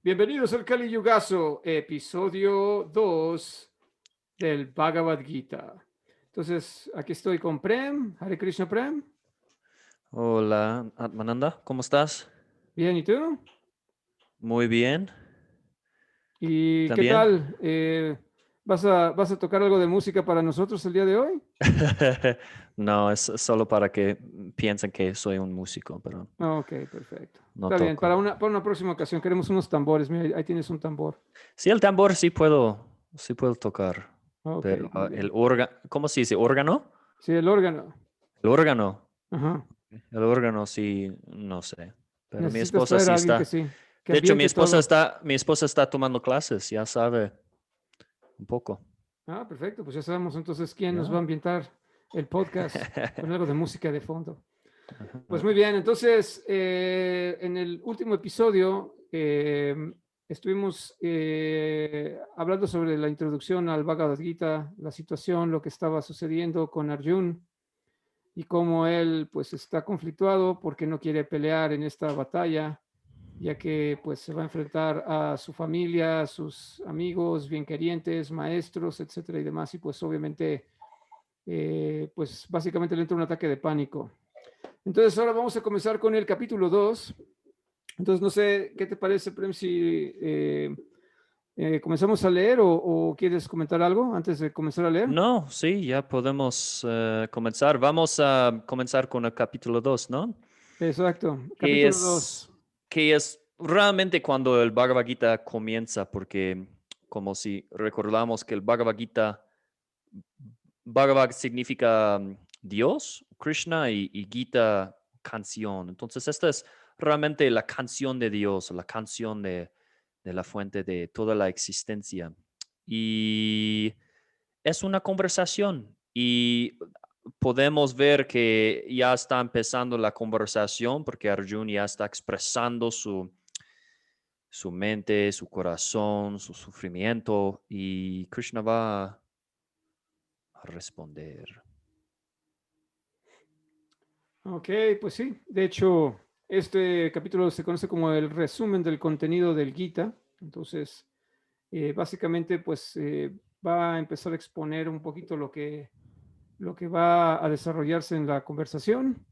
Bienvenidos al Kali Yugaso, episodio 2 del Bhagavad Gita. Entonces, aquí estoy con Prem, Hare Krishna Prem. Hola, Atmananda, ¿cómo estás? Bien, ¿y tú? Muy bien, ¿Y qué ¿también? tal? ¿Vas a tocar algo de música para nosotros el día de hoy? No, es solo para que piensen que soy un músico, pero Ok, perfecto. no Está bien, toco. para una próxima ocasión queremos unos tambores. Mira, ahí tienes un tambor. Sí, el tambor sí puedo tocar, Ok, pero muy el bien. órgano, ¿cómo se dice? ¿Órgano? Sí, el órgano. El órgano, Ajá. el órgano sí, no sé, pero mi Necesitas esposa traer sí a alguien que está. sí, que De hecho, mi ambiente esposa todo. está, mi esposa está tomando clases, ya sabe un poco. Ah, perfecto. Pues ya sabemos entonces quién nos va a ¿Ya? ambientar el podcast con algo de música de fondo. Pues muy Ajá. bien, entonces en el último episodio estuvimos hablando sobre la introducción al Bhagavad Gita, la situación, lo que estaba sucediendo con Arjun y cómo él pues está conflictuado porque no quiere pelear en esta batalla, ya que pues se va a enfrentar a su familia, a sus amigos, bien querientes, maestros, etcétera y demás, y pues obviamente pues básicamente le entra un ataque de pánico. Entonces ahora vamos a comenzar con el capítulo 2. Entonces no sé qué te parece, Prem, si comenzamos a leer o quieres comentar algo antes de comenzar a leer. No, sí, ya podemos comenzar. Vamos a comenzar con el capítulo 2, ¿no? Exacto, Que capítulo es, 2. que es realmente cuando el Bhagavad Gita comienza, porque como si recordamos que el Bhagavad Gita, Bhagavad significa Dios, Krishna y Gita, canción. Entonces, esta es realmente la canción de Dios, la canción de la fuente de toda la existencia. Y es una conversación y podemos ver que ya está empezando la conversación porque Arjun ya está expresando su mente, su corazón, su sufrimiento y Krishna va a responder. Ok, pues sí, de hecho, este capítulo se conoce como el resumen del contenido del Gita. Entonces, básicamente, pues va a empezar a exponer un poquito lo que va a desarrollarse en la conversación.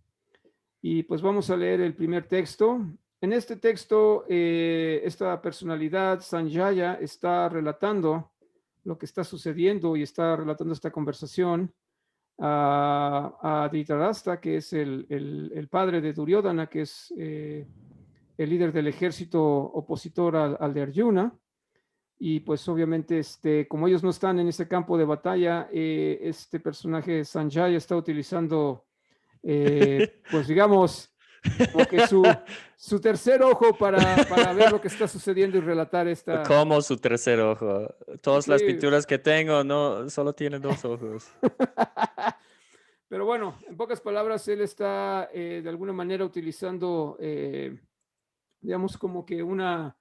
Y pues vamos a leer el primer texto. En este texto, esta personalidad, Sanjaya, está relatando lo que está sucediendo y está relatando esta conversación a Dhritarashtra, que es el padre de Duryodhana, que es el líder del ejército opositor al de Arjuna. Y pues obviamente, como ellos no están en ese campo de batalla, este personaje Sanjaya está utilizando, pues digamos, como que su tercer ojo para ver lo que está sucediendo y relatar esta. Como su tercer ojo. Todas las Sí. pinturas que tengo no solo tienen dos ojos. Pero bueno, en pocas palabras, él está de alguna manera utilizando, digamos, como que una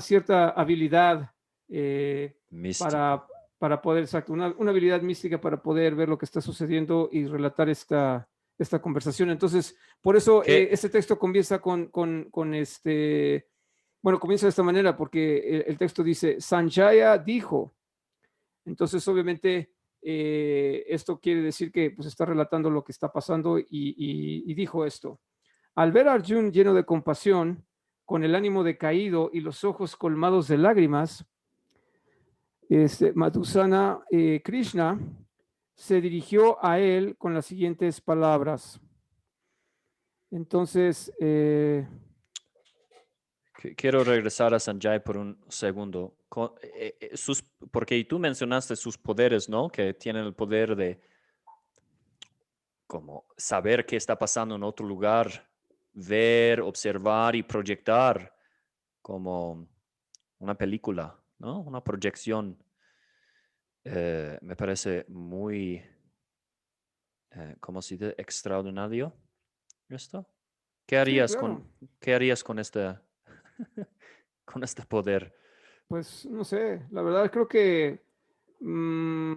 cierta habilidad Místico. para, para poder, exacto, una habilidad mística para poder ver lo que está sucediendo y relatar esta conversación. Entonces, por eso ¿Qué? este texto comienza con bueno, comienza de esta manera, porque el texto dice, Sanjaya dijo. Entonces, obviamente, esto quiere decir que pues, está relatando lo que está pasando y dijo esto. Al ver a Arjun lleno de compasión, con el ánimo decaído y los ojos colmados de lágrimas, Madhusana Krishna se dirigió a él con las siguientes palabras. Entonces, Quiero regresar a Sanjay por un segundo. Porque tú mencionaste sus poderes, ¿no? Que tienen el poder de como saber qué está pasando en otro lugar, ver, observar y proyectar como una película, ¿no? Una proyección. Me parece muy, ¿cómo se dice? Extraordinario esto. ¿Qué sí, harías claro. con, qué harías con con este poder? Pues no sé, la verdad creo que mm,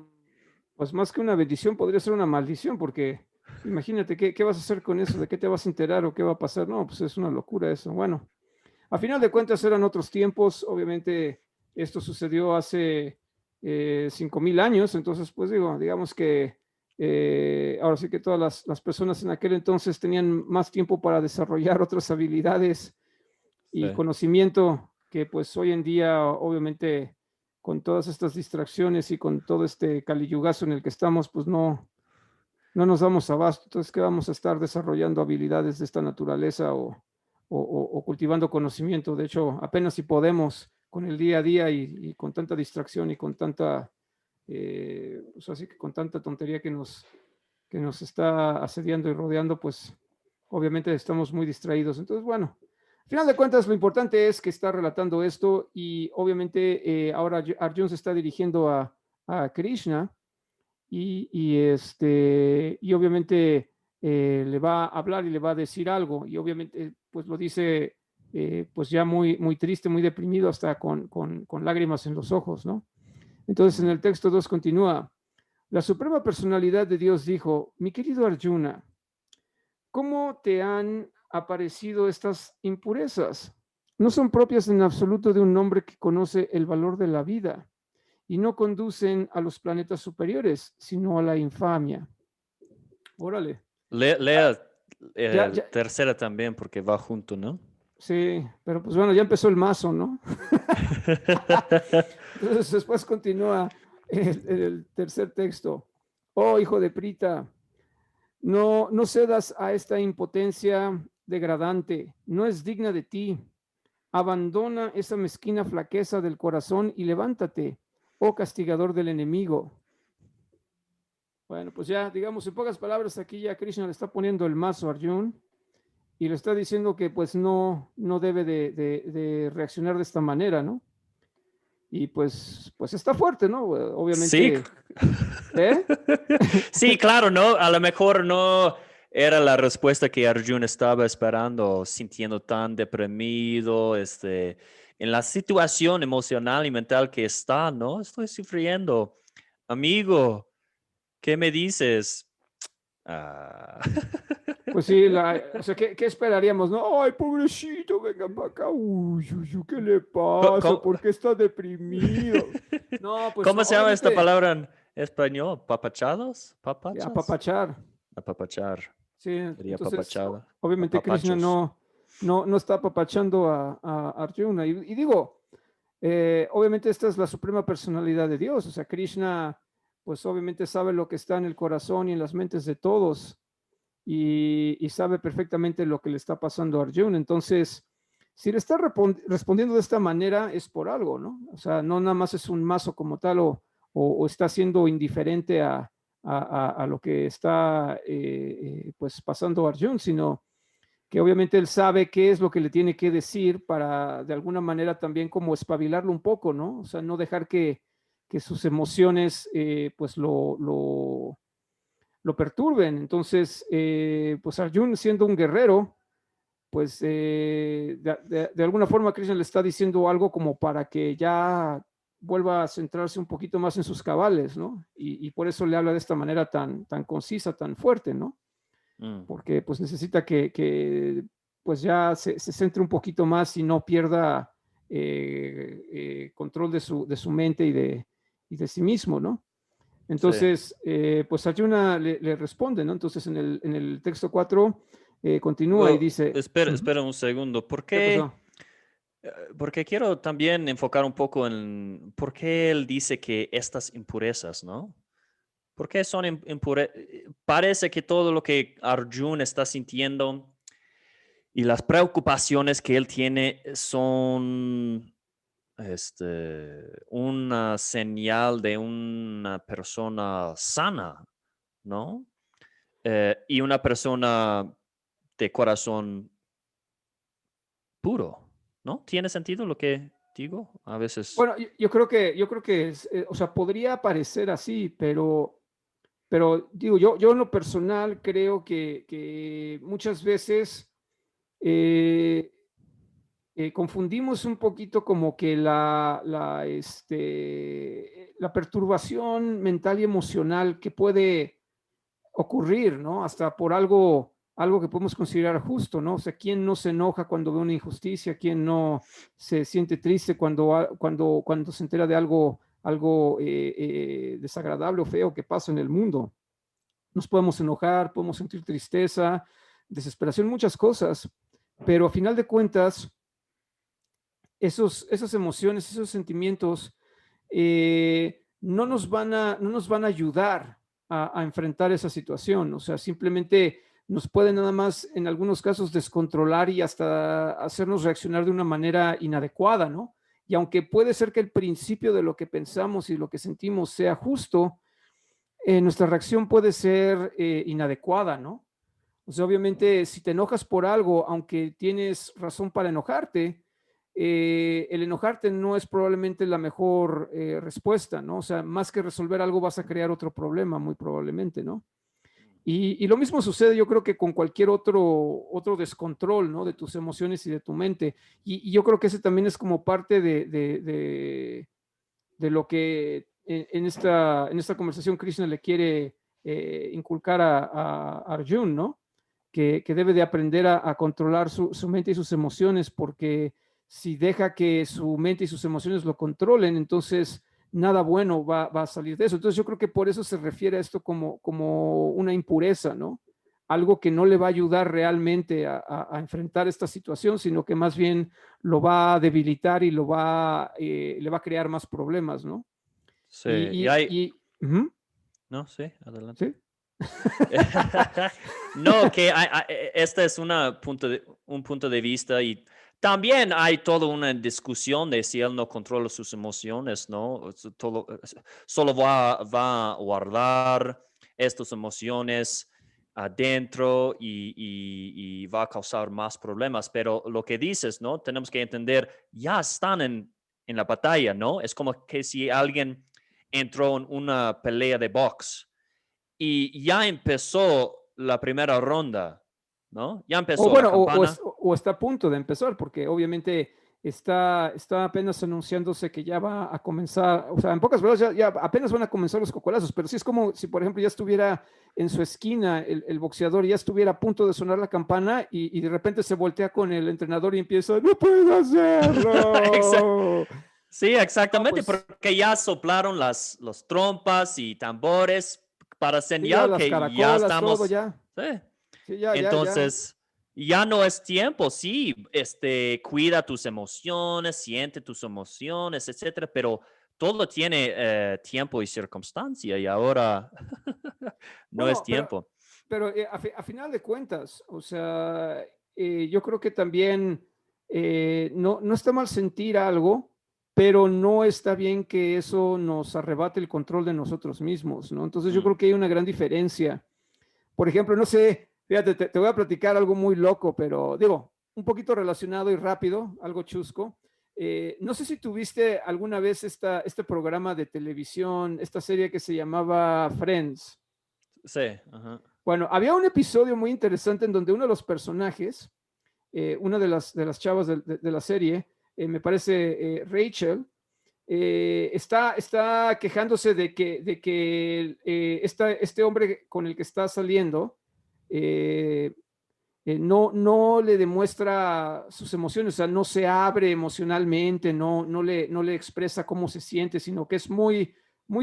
pues más que una bendición podría ser una maldición, porque imagínate qué vas a hacer con eso, de qué te vas a enterar o qué va a pasar. No, pues es una locura eso. Bueno, a final de cuentas eran otros tiempos, obviamente esto sucedió hace 5,000 años, entonces pues digamos que ahora sí que todas las personas en aquel entonces tenían más tiempo para desarrollar otras habilidades y Sí. conocimiento que pues hoy en día obviamente con todas estas distracciones y con todo este caliyugazo en el que estamos, pues no nos damos abasto. Entonces, ¿qué vamos a estar desarrollando habilidades de esta naturaleza o cultivando conocimiento? De hecho, apenas si podemos con el día a día y con tanta distracción y con tanta, pues así que con tanta tontería que nos está asediando y rodeando, pues obviamente estamos muy distraídos. Entonces, bueno, al final de cuentas, lo importante es que está relatando esto y obviamente ahora Arjun se está dirigiendo a Krishna y obviamente le va a hablar y le va a decir algo y obviamente pues lo dice pues ya muy triste, muy deprimido, hasta con lágrimas en los ojos, ¿no? Entonces en Mm. el texto 2 continúa, la Suprema Personalidad de Dios dijo, mi querido Arjuna, ¿cómo te han aparecido estas impurezas? No son propias en absoluto de un hombre que conoce el valor de la vida y no conducen a los planetas superiores, sino a la infamia. Órale. Lea Ya, ya, tercera también porque va junto, ¿no? sí, pero pues bueno, ya empezó el mazo, ¿no? Entonces después continúa el tercer texto. Oh, hijo de Prita, no cedas a esta impotencia degradante, no es digna de ti. Abandona esa mezquina flaqueza del corazón y levántate, oh castigador del enemigo. Bueno, pues ya, digamos, en pocas palabras, aquí ya Krishna le está poniendo el mazo a Arjun y le está diciendo que pues no debe de reaccionar de esta manera, ¿no? Y pues está fuerte, ¿no? Sí. Obviamente, ¿eh? Sí, claro, ¿no? A lo mejor no era la respuesta que Arjun estaba esperando, sintiendo tan deprimido, en la situación emocional y mental que está, ¿no? Estoy sufriendo. Amigo, ¿qué me dices? Ah. Pues sí, o sea, ¿qué esperaríamos, no? Ay, pobrecito, venga para acá. Uy, uy, uy, ¿qué le pasa? ¿Cómo, ¿Por qué está deprimido? No, pues cómo no, se llama esta obviamente, palabra en español? ¿Papachados? ¿Papachas? apapachar. Apapachar. Sí, Sería entonces, papachada. obviamente Krishna Apapachos. no está apapachando a Arjuna. Y digo, obviamente esta es la suprema personalidad de Dios. O sea, Krishna, pues obviamente sabe lo que está en el corazón y en las mentes de todos y sabe perfectamente lo que le está pasando a Arjuna. Entonces, si le está respondiendo de esta manera es por algo, ¿no? O sea, no nada más es un mazo como tal o está siendo indiferente a lo que está pues pasando Arjun, sino que obviamente él sabe qué es lo que le tiene que decir para de alguna manera también como espabilarlo un poco, ¿no? O sea, no dejar que sus emociones pues lo perturben. Entonces, pues Arjun siendo un guerrero, pues de alguna forma Krishna le está diciendo algo como para que ya vuelva a centrarse un poquito más en sus cabales, ¿no? Y por eso le habla de esta manera tan concisa, tan fuerte, ¿no? Mm, Porque pues necesita pues ya se centre un poquito más y no pierda control de su mente y de sí mismo, ¿no? sí. Entonces, pues Arjuna le responde, ¿no? Entonces en el texto 4 continúa y dice, Espera, uh -huh, espera un segundo. ¿qué pasó? Porque quiero también enfocar un poco en por qué él dice que estas impurezas, ¿no? ¿Por qué son impurezas? Parece que todo lo que Arjun está sintiendo y las preocupaciones que él tiene son una señal de una persona sana, ¿no? Y una persona de corazón puro, ¿no? ¿Tiene sentido lo que digo? A veces. Bueno, yo creo que es, o sea, podría parecer así, pero digo, yo en lo personal creo que muchas veces eh, confundimos un poquito como que la perturbación mental y emocional que puede ocurrir, ¿no? Hasta por algo, algo que podemos considerar justo, ¿no? O sea, ¿quién no se enoja cuando ve una injusticia? ¿Quién no se siente triste cuando se entera de algo desagradable o feo que pasa en el mundo? Nos podemos enojar, podemos sentir tristeza, desesperación, muchas cosas, pero a final de cuentas, esas emociones, esos sentimientos no nos van a ayudar a enfrentar esa situación. O sea, simplemente nos pueden nada más en algunos casos descontrolar y hasta hacernos reaccionar de una manera inadecuada, ¿no? Y aunque puede ser que el principio de lo que pensamos y lo que sentimos sea justo, nuestra reacción puede ser inadecuada, ¿no? O sea, obviamente, si te enojas por algo, aunque tienes razón para enojarte, el enojarte no es probablemente la mejor respuesta, ¿no? O sea, más que resolver algo vas a crear otro problema, muy probablemente, ¿no? Y lo mismo sucede, yo creo que con cualquier otro descontrol, ¿no? De tus emociones y de tu mente. Y yo creo que ese también es como parte de lo que en esta conversación Krishna le quiere inculcar a Arjun, ¿no? Que debe de aprender a controlar su mente y sus emociones, porque si deja que su mente y sus emociones lo controlen, entonces nada bueno va a salir de eso. Entonces yo creo que por eso se refiere a esto como una impureza, ¿no? Algo que no le va a ayudar realmente a enfrentar esta situación, sino que más bien lo va a debilitar y le va a crear más problemas, ¿no? Sí, y hay, Ujú, no, sí, adelante. sí. No, que este es un punto de vista y también hay toda una discusión de si él no controla sus emociones, ¿no? Solo va a guardar estas emociones adentro y va a causar más problemas. Pero lo que dices, ¿no? Tenemos que entender, ya están en la batalla, ¿no? Es como que si alguien entró en una pelea de box y ya empezó la primera ronda, ¿no? Ya O empezó la bueno, campana. o está a punto de empezar, porque obviamente está apenas anunciándose que ya va a comenzar, o sea, en pocas palabras, ya apenas van a comenzar los cocolazos, pero sí es como si, por ejemplo, ya estuviera en su esquina el boxeador, ya estuviera a punto de sonar la campana y de repente se voltea con el entrenador y empieza, no puedo hacerlo. Sí, No, exactamente, pues porque ya soplaron los trompas y tambores para sí, ya señal las que ya caracolas, todo estamos. ya. Sí. Sí, ya. Entonces, ya no es tiempo, sí, cuida tus emociones, siente tus emociones, etcétera, pero todo tiene tiempo y circunstancia y ahora no es Bueno, tiempo. pero a final de cuentas, o sea, yo creo que también no está mal sentir algo, pero no está bien que eso nos arrebate el control de nosotros mismos, ¿no? Entonces yo Mm, creo que hay una gran diferencia. Por ejemplo, no sé, fíjate, te voy a platicar algo muy loco, pero digo, un poquito relacionado y rápido, algo chusco. No sé si tuviste alguna vez este programa de televisión, esta serie que se llamaba Friends. sí, ajá. Bueno, había un episodio muy interesante en donde uno de los personajes, una de las chavas de la serie, me parece Rachel, está quejándose de que este hombre con el que está saliendo no le demuestra sus emociones, o sea, no se abre emocionalmente, no le expresa cómo se siente, sino que es muy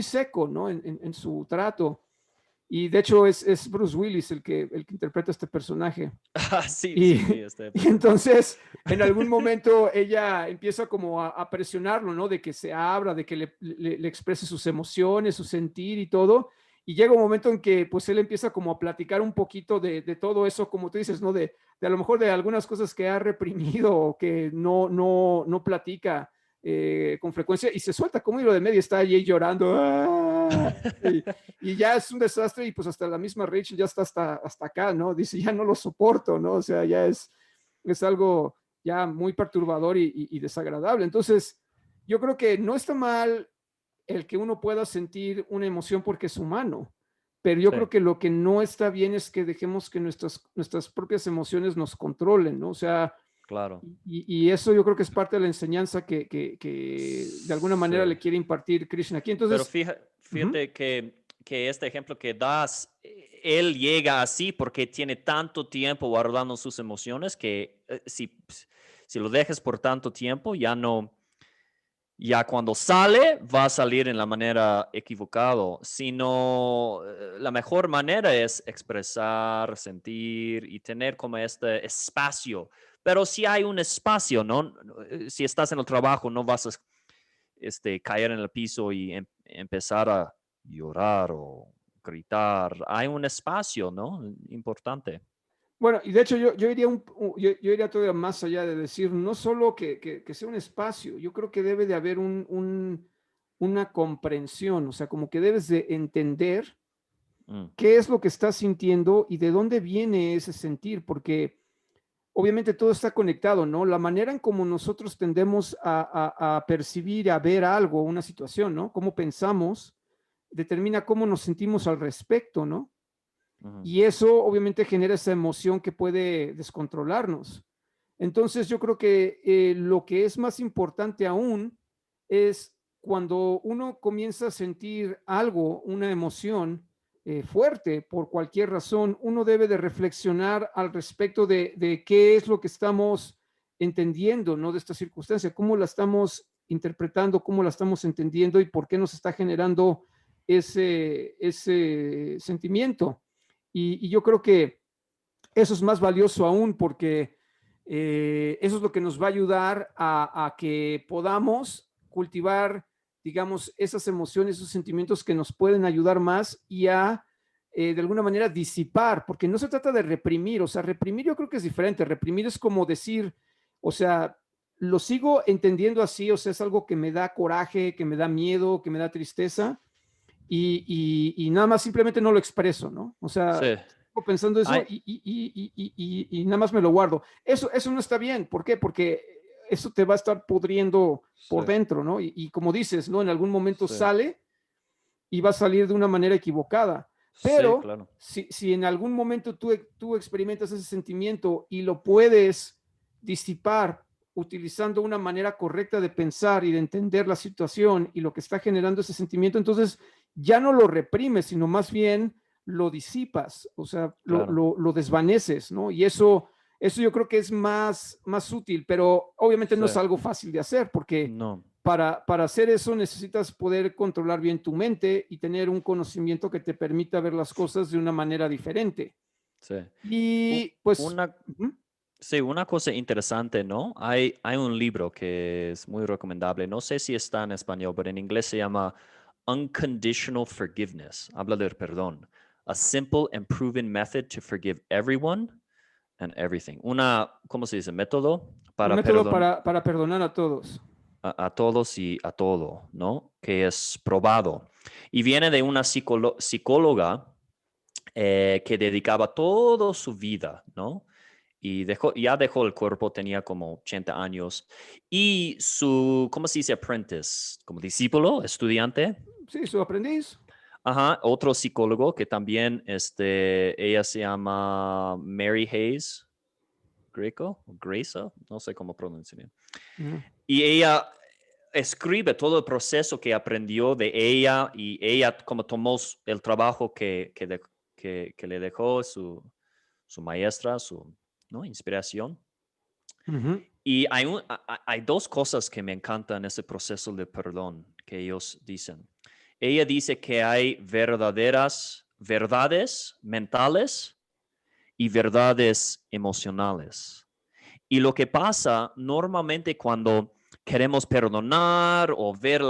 seco, ¿no? En su trato. Y de hecho es Bruce Willis el que interpreta a este personaje. Ah, sí, Y, sí, vi este y episodio. entonces en algún momento ella empieza como a presionarlo, ¿no? De que se abra, de que le exprese sus emociones, su sentir y todo. Y llega un momento en que pues él empieza como a platicar un poquito de todo eso, como tú dices, ¿no? De a lo mejor de algunas cosas que ha reprimido o que no platica con frecuencia y se suelta como hilo de medio, está allí llorando. ¡Ah! Y ya es un desastre y pues hasta la misma Rachel ya está hasta acá, ¿no? Dice, ya no lo soporto, ¿no? O sea, ya es algo ya muy perturbador y desagradable. Entonces, yo creo que no está mal el que uno pueda sentir una emoción porque es humano, pero yo Sí, creo que lo que no está bien es que dejemos que nuestras propias emociones nos controlen, ¿no? O sea, claro. y eso yo creo que es parte de la enseñanza que de alguna manera Sí. le quiere impartir Krishna aquí. Pero Entonces, uh -huh. fíjate que este ejemplo que das él llega así porque tiene tanto tiempo guardando sus emociones que si lo dejas por tanto tiempo, ya cuando sale, va a salir en la manera equivocada. Sino, la mejor manera es expresar, sentir y tener como este espacio. Pero si hay un espacio, ¿no? Si estás en el trabajo, no vas a caer en el piso y empezar a llorar o gritar. Hay un espacio, ¿no? Importante. Bueno, y de hecho yo iría, yo iría todavía más allá de decir, no solo que sea un espacio, yo creo que debe de haber una comprensión, o sea, como que debes de entender Mm, qué es lo que estás sintiendo y de dónde viene ese sentir, porque obviamente todo está conectado, ¿no? La manera en cómo nosotros tendemos a percibir, a ver algo, una situación, ¿no? Cómo pensamos, determina cómo nos sentimos al respecto, ¿no? ujú, Y eso obviamente genera esa emoción que puede descontrolarnos. Entonces yo creo que lo que es más importante aún es cuando uno comienza a sentir algo, una emoción fuerte por cualquier razón, uno debe de reflexionar al respecto de qué es lo que estamos entendiendo, ¿no? De esta circunstancia, cómo la estamos interpretando, cómo la estamos entendiendo y por qué nos está generando ese sentimiento. Y yo creo que eso es más valioso aún porque eso es lo que nos va a ayudar a que podamos cultivar, digamos, esas emociones, esos sentimientos que nos pueden ayudar más y a, de alguna manera, disipar, porque no se trata de reprimir, o sea, reprimir yo creo que es diferente, reprimir es como decir, o sea, lo sigo entendiendo así, o sea, es algo que me da coraje, que me da miedo, que me da tristeza, y nada más simplemente no lo expreso, ¿no? O sea, sí. sigo pensando eso Hay, y nada más me lo guardo. Eso no está bien. ¿Por qué? Porque eso te va a estar pudriendo sí, por dentro, ¿no? Y como dices, ¿no? En algún momento sí, sale y va a salir de una manera equivocada. sí, Pero claro. si en algún momento tú experimentas ese sentimiento y lo puedes disipar utilizando una manera correcta de pensar y de entender la situación y lo que está generando ese sentimiento, entonces ya no lo reprimes, sino más bien lo disipas, o sea, Claro. lo desvaneces, ¿no? Y eso yo creo que es más útil, pero obviamente Sí. no es algo fácil de hacer porque No. para hacer eso necesitas poder controlar bien tu mente y tener un conocimiento que te permita ver las cosas de una manera diferente. Sí. U- Y pues, Una, ujú, sí, una cosa interesante, ¿no? Hay un libro que es muy recomendable. No sé si está en español, pero en inglés se llama Unconditional Forgiveness. Habla del perdón. A simple and proven method to forgive everyone and everything. ¿Cómo se dice? Método un para método perdonar para perdonar a todos. a todos y a todo, ¿no? Que es probado. Y viene de una psicóloga que dedicaba toda su vida, ¿no? Y ya dejó el cuerpo, tenía como 80 años. Y ¿cómo se dice apprentice? Como discípulo, estudiante. Sí, su aprendiz. Ajá, otro psicólogo que también, ella se llama Mary Hayes Greco, Grace, no sé cómo pronunciar. Ujú, Y ella escribe todo el proceso que aprendió de ella y ella como tomó el trabajo que le dejó su maestra, su, ¿no? Inspiración. ujú, Y hay dos cosas que me encantan en ese proceso de perdón que ellos dicen. Ella dice que hay verdaderas verdades mentales y verdades emocionales. Y lo que pasa normalmente cuando queremos perdonar o ver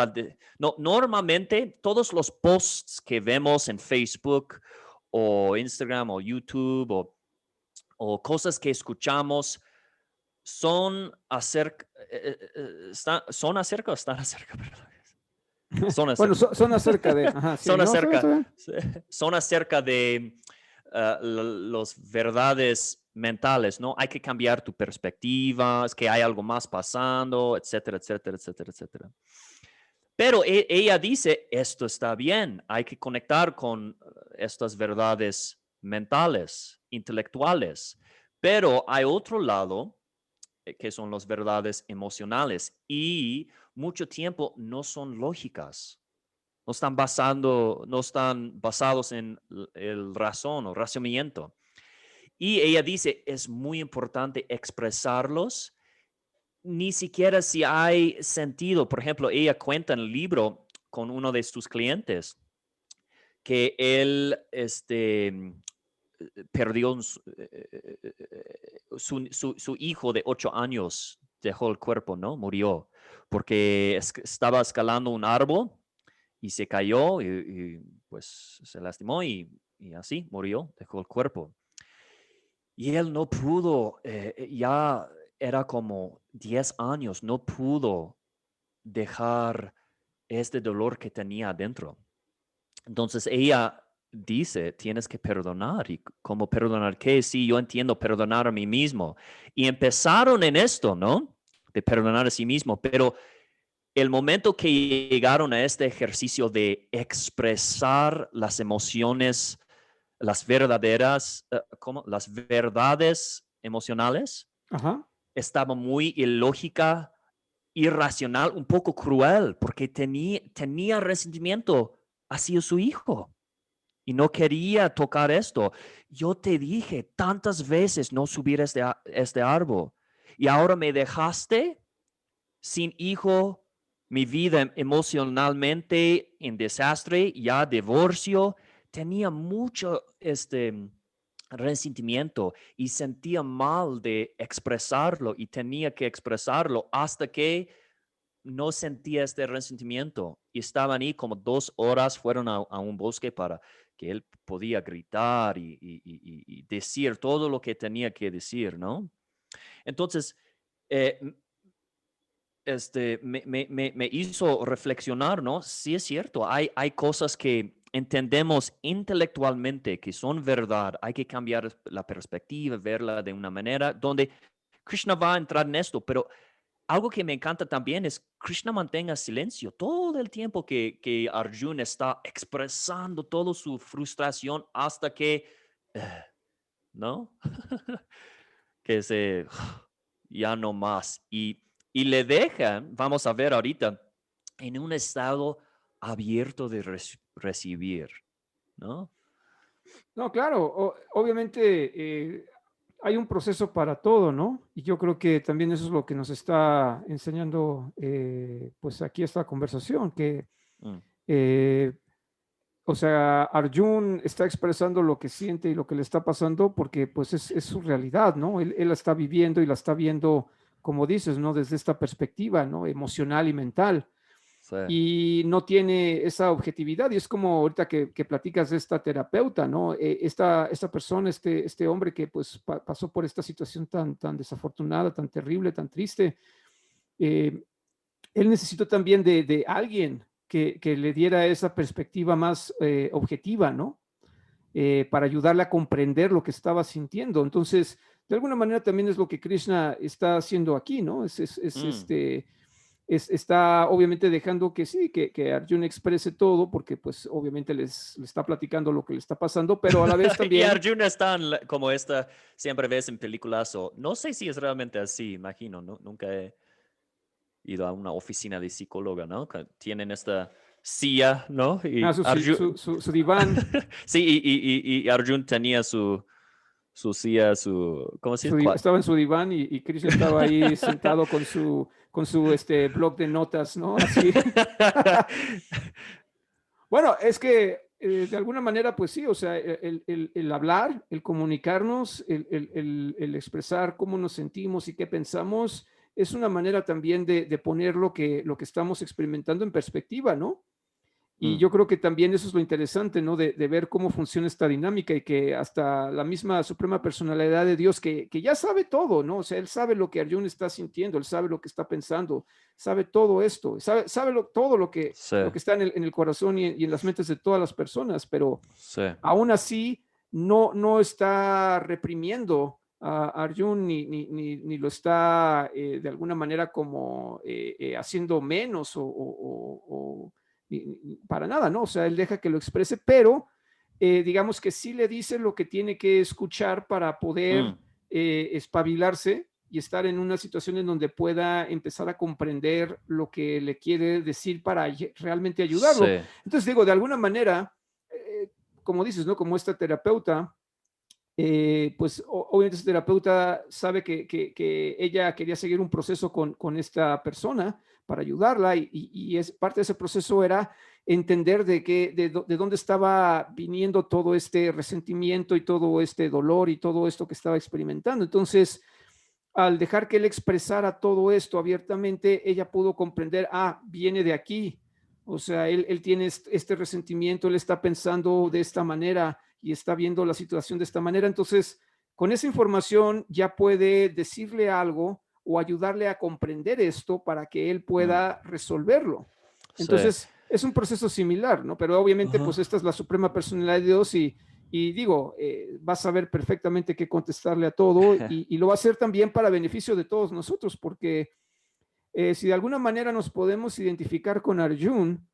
no, normalmente todos los posts que vemos en Facebook o Instagram o YouTube o cosas que escuchamos son acerca, son acerca o están acerca, perdón. Son bueno, acerca. son acerca de, ajá, sí, Son no, está bien, está acerca, bien. son acerca de las verdades mentales, ¿no? Hay que cambiar tu perspectiva, es que hay algo más pasando, etcétera, etcétera, etcétera, etcétera. Pero ella dice, esto está bien, hay que conectar con estas verdades mentales, intelectuales. Pero hay otro lado que son las verdades emocionales y mucho tiempo no son lógicas. no están basados en el razón o razonamiento. Y ella dice, es muy importante expresarlos, ni siquiera si hay sentido. Por ejemplo, ella cuenta en el libro con uno de sus clientes que él perdió su hijo de 8 años, dejó el cuerpo, ¿no? Murió porque estaba escalando un árbol y se cayó y pues se lastimó y así murió, dejó el cuerpo. Y él no pudo, ya era como 10 años, no pudo dejar este dolor que tenía adentro. Entonces ella dice, tienes que perdonar. ¿Y cómo perdonar qué? Sí, yo entiendo perdonar a mí mismo. Y empezaron en esto, ¿no? De perdonar a sí mismo. Pero el momento que llegaron a este ejercicio de expresar las emociones, las verdaderas, ¿cómo? Las verdades emocionales, Ajá. estaba muy ilógica, irracional, un poco cruel, porque tenía resentimiento hacia su hijo y no quería tocar esto. Yo te dije tantas veces no subir este árbol y ahora me dejaste sin hijo, mi vida emocionalmente en desastre, ya divorcio. Tenía mucho resentimiento y sentía mal de expresarlo y tenía que expresarlo hasta que no sentía este resentimiento y estaban ahí como 2 horas, fueron a un bosque para que él podía gritar y decir todo lo que tenía que decir, ¿no? Entonces, eh, me hizo reflexionar, ¿no? Sí es cierto, hay cosas que entendemos intelectualmente que son verdad, hay que cambiar la perspectiva, verla de una manera donde Krishna va a entrar en esto, pero algo que me encanta también es Krishna mantenga silencio todo el tiempo que Arjuna está expresando toda su frustración hasta que, ¿no? Que se, ya no más. Y le dejan, vamos a ver ahorita, en un estado abierto de recibir, ¿no? No, claro, obviamente hay un proceso para todo, ¿no? Y yo creo que también eso es lo que nos está enseñando, pues aquí esta conversación, que, Mm, eh, o sea, Arjun está expresando lo que siente y lo que le está pasando porque pues es su realidad, ¿no? Él la está viviendo y la está viendo, como dices, ¿no? Desde esta perspectiva, ¿no? Emocional y mental. sí. Y no tiene esa objetividad. Y es como ahorita que platicas de esta terapeuta, ¿no? Esta persona, este hombre que pues pasó por esta situación tan desafortunada, tan terrible, tan triste, eh, él necesitó también de alguien que le diera esa perspectiva más objetiva, ¿no? Para ayudarle a comprender lo que estaba sintiendo. Entonces, de alguna manera también es lo que Krishna está haciendo aquí, ¿no? Mm. Está obviamente dejando que sí, que Arjuna exprese todo, porque pues obviamente le está platicando lo que le está pasando, pero a la vez Y también, Arjuna está como esta, siempre ves en películas, o no sé si es realmente así, imagino, ¿no? Nunca he ido a una oficina de psicóloga, ¿no? Que tienen esta silla, ¿no? Y su diván, sí, y Arjun tenía su silla, ¿cómo se dice? estaba en su diván y Krishna estaba ahí sentado con su blog de notas, ¿no? Así. Bueno, es que de alguna manera, pues sí, o sea, el hablar, el comunicarnos, el expresar cómo nos sentimos y qué pensamos, es una manera también de poner lo que estamos experimentando en perspectiva, ¿no? Y Mm, yo creo que también eso es lo interesante, ¿no? De ver cómo funciona esta dinámica y que hasta la misma suprema personalidad de Dios, que ya sabe todo, ¿no? O sea, él sabe lo que Arjuna está sintiendo, él sabe lo que está pensando, sabe todo esto, sabe todo sí, lo que está en el corazón y en las mentes de todas las personas, pero sí. aún así no está reprimiendo a Arjun ni lo está de alguna manera como haciendo menos para nada, ¿no? O sea, él deja que lo exprese, pero digamos que sí le dice lo que tiene que escuchar para poder Mm, espabilarse y estar en una situación en donde pueda empezar a comprender lo que le quiere decir para realmente ayudarlo. Sí, Entonces digo, de alguna manera, como dices, ¿no? Como esta terapeuta, pues obviamente ese terapeuta sabe que ella quería seguir un proceso con esta persona para ayudarla y es parte de ese proceso era entender de dónde estaba viniendo todo este resentimiento y todo este dolor y todo esto que estaba experimentando. Entonces, al dejar que él expresara todo esto abiertamente, ella pudo comprender, viene de aquí. O sea, él tiene este resentimiento, él está pensando de esta manera y está viendo la situación de esta manera. Entonces, con esa información ya puede decirle algo o ayudarle a comprender esto para que él mm, pueda resolverlo. sí. Entonces, es un proceso similar, ¿no? Pero obviamente, Ajá. pues esta es la suprema personalidad de Dios y digo, va a saber perfectamente qué contestarle a todo y lo va a hacer también para beneficio de todos nosotros, porque si de alguna manera nos podemos identificar con Arjun,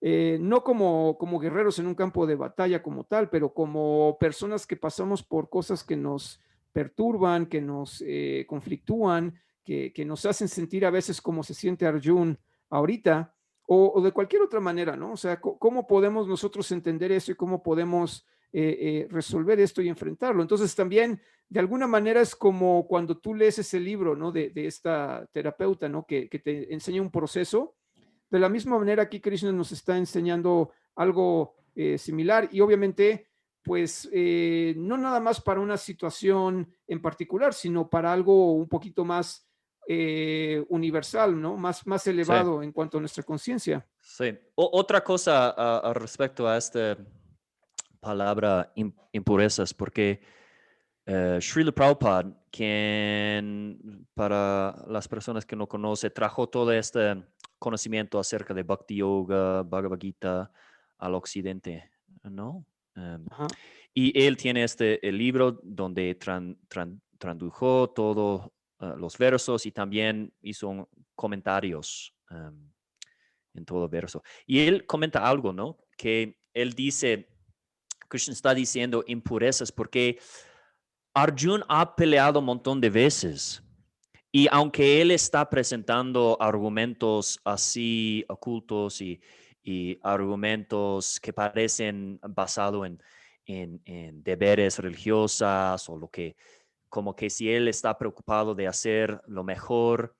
no como guerreros en un campo de batalla como tal, pero como personas que pasamos por cosas que nos perturban, que nos conflictúan, que nos hacen sentir a veces como se siente Arjun ahorita, o de cualquier otra manera, ¿no? O sea, ¿cómo podemos nosotros entender eso y cómo podemos resolver esto y enfrentarlo? Entonces también de alguna manera es como cuando tú lees ese libro, ¿no? De esta terapeuta, ¿no? Que te enseña un proceso. De la misma manera aquí Krishna nos está enseñando algo similar y obviamente, pues no nada más para una situación en particular, sino para algo un poquito más universal, ¿no? Más Sí, elevado en cuanto a nuestra conciencia. sí. Otra cosa al respecto a esta palabra impurezas, porque Srila Prabhupada, quien para las personas que no conocen, trajo todo este conocimiento acerca de Bhakti Yoga, Bhagavad Gita al occidente, ¿no? Ajá. Y él tiene el libro donde tradujo todos los versos y también hizo comentarios en todo verso. Y él comenta algo, ¿no? Que él dice, Krishna está diciendo impurezas porque Arjun ha peleado un montón de veces. Y aunque él está presentando argumentos así ocultos y argumentos que parecen basados en deberes religiosas o lo que, como que si él está preocupado de hacer lo mejor,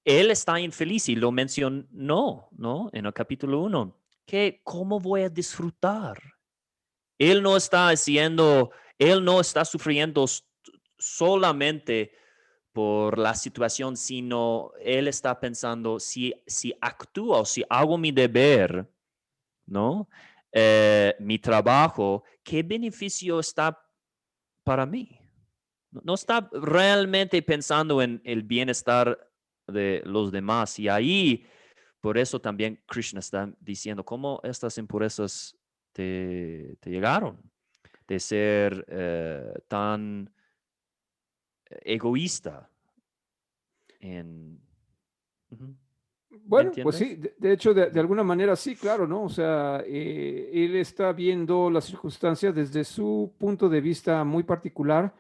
él está infeliz y lo mencionó, ¿no? En el capítulo 1, que cómo voy a disfrutar. Él no está haciendo, él no está sufriendo solamente por la situación, sino él está pensando si actúo, si hago mi deber, ¿no? Mi trabajo, ¿qué beneficio está para mí? No está realmente pensando en el bienestar de los demás. Y ahí, por eso también Krishna está diciendo, ¿cómo estas impurezas te llegaron? De ser tan egoísta en... Ujú. ¿Me Bueno, pues sí, entiendes? de hecho, de Ujú. alguna manera sí, claro, ¿no? O sea, él está viendo las circunstancias desde su punto de vista muy particular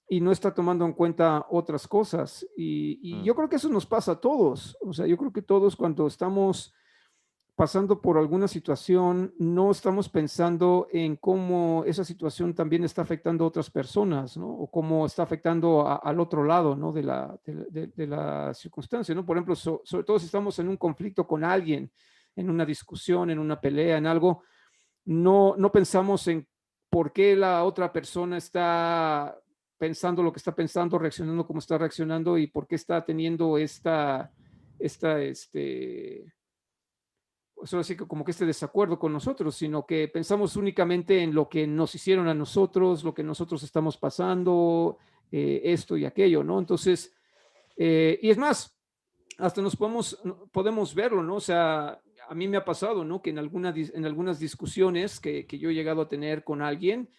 y no está tomando en cuenta otras cosas. Y Mm, yo creo que eso nos pasa a todos. O sea, yo creo que todos cuando estamos pasando por alguna situación, no estamos pensando en cómo esa situación también está afectando a otras personas, ¿no? O cómo está afectando al otro lado, ¿no? De la circunstancia, ¿no? Por ejemplo, sobre todo si estamos en un conflicto con alguien, en una discusión, en una pelea, en algo, no pensamos en por qué la otra persona está pensando lo que está pensando, reaccionando como está reaccionando y por qué está teniendo pues ahora sí que como que este desacuerdo con nosotros, sino que pensamos únicamente en lo que nos hicieron a nosotros, lo que nosotros estamos pasando, esto y aquello, ¿no? Entonces, y es más, hasta podemos verlo, ¿no? O sea, a mí me ha pasado, ¿no? Que en algunas discusiones que yo he llegado a tener con alguien,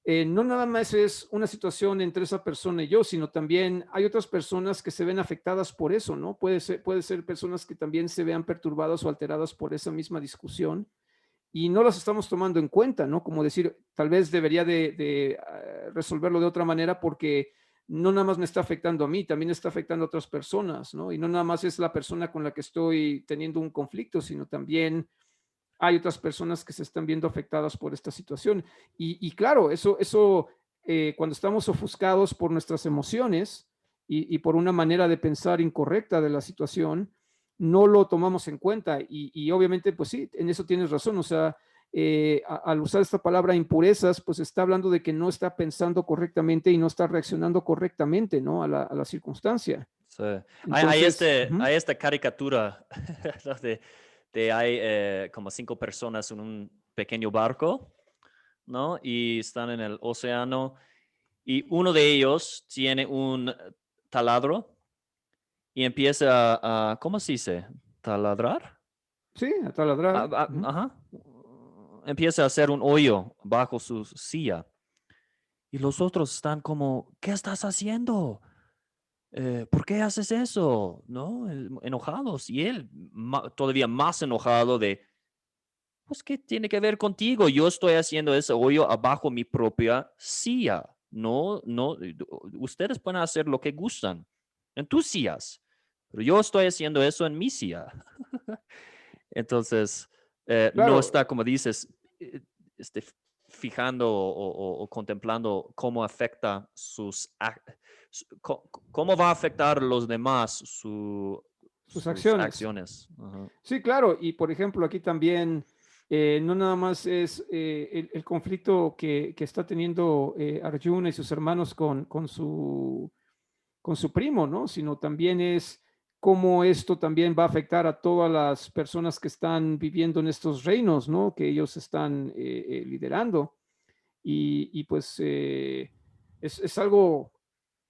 no nada más es una situación entre esa persona y yo, sino también hay otras personas que se ven afectadas por eso, ¿no? Puede ser personas que también se vean perturbadas o alteradas por esa misma discusión y no las estamos tomando en cuenta, ¿no? Como decir, tal vez debería de resolverlo de otra manera porque no nada más me está afectando a mí, también está afectando a otras personas, ¿no? Y no nada más es la persona con la que estoy teniendo un conflicto, sino también hay otras personas que se están viendo afectadas por esta situación. Y claro, cuando estamos ofuscados por nuestras emociones y por una manera de pensar incorrecta de la situación, no lo tomamos en cuenta. Y obviamente, pues sí, en eso tienes razón. O sea, al usar esta palabra impurezas, pues está hablando de que no está pensando correctamente y no está reaccionando correctamente, ¿no? A la circunstancia. Sí. Entonces, Hay esta caricatura de hay como 5 personas en un pequeño barco, ¿no? Y están en el océano y uno de ellos tiene un taladro y empieza ¿cómo se dice? ¿Taladrar? sí, a taladrar. Ujú. Ajá. Empieza a hacer un hoyo bajo su silla. Y los otros están como, ¿qué estás haciendo? ¿Por qué haces eso? ¿No? Enojados. Y él todavía más enojado de, pues, ¿qué tiene que ver contigo? Yo estoy haciendo ese hoyo abajo mi propia silla. No, no, ustedes pueden hacer lo que gustan en tus sillas, pero yo estoy haciendo eso en mi silla. Entonces, no Claro, está, como dices, este, fijando o contemplando cómo afecta cómo va a afectar a los demás sus sus acciones. acciones. Ajá. Sí, claro. Y por ejemplo, aquí también no nada más es el conflicto que está teniendo Arjuna y sus hermanos con su primo, ¿no? Sino también es cómo esto también va a afectar a todas las personas que están viviendo en estos reinos, ¿no? Que ellos están liderando. Y pues es algo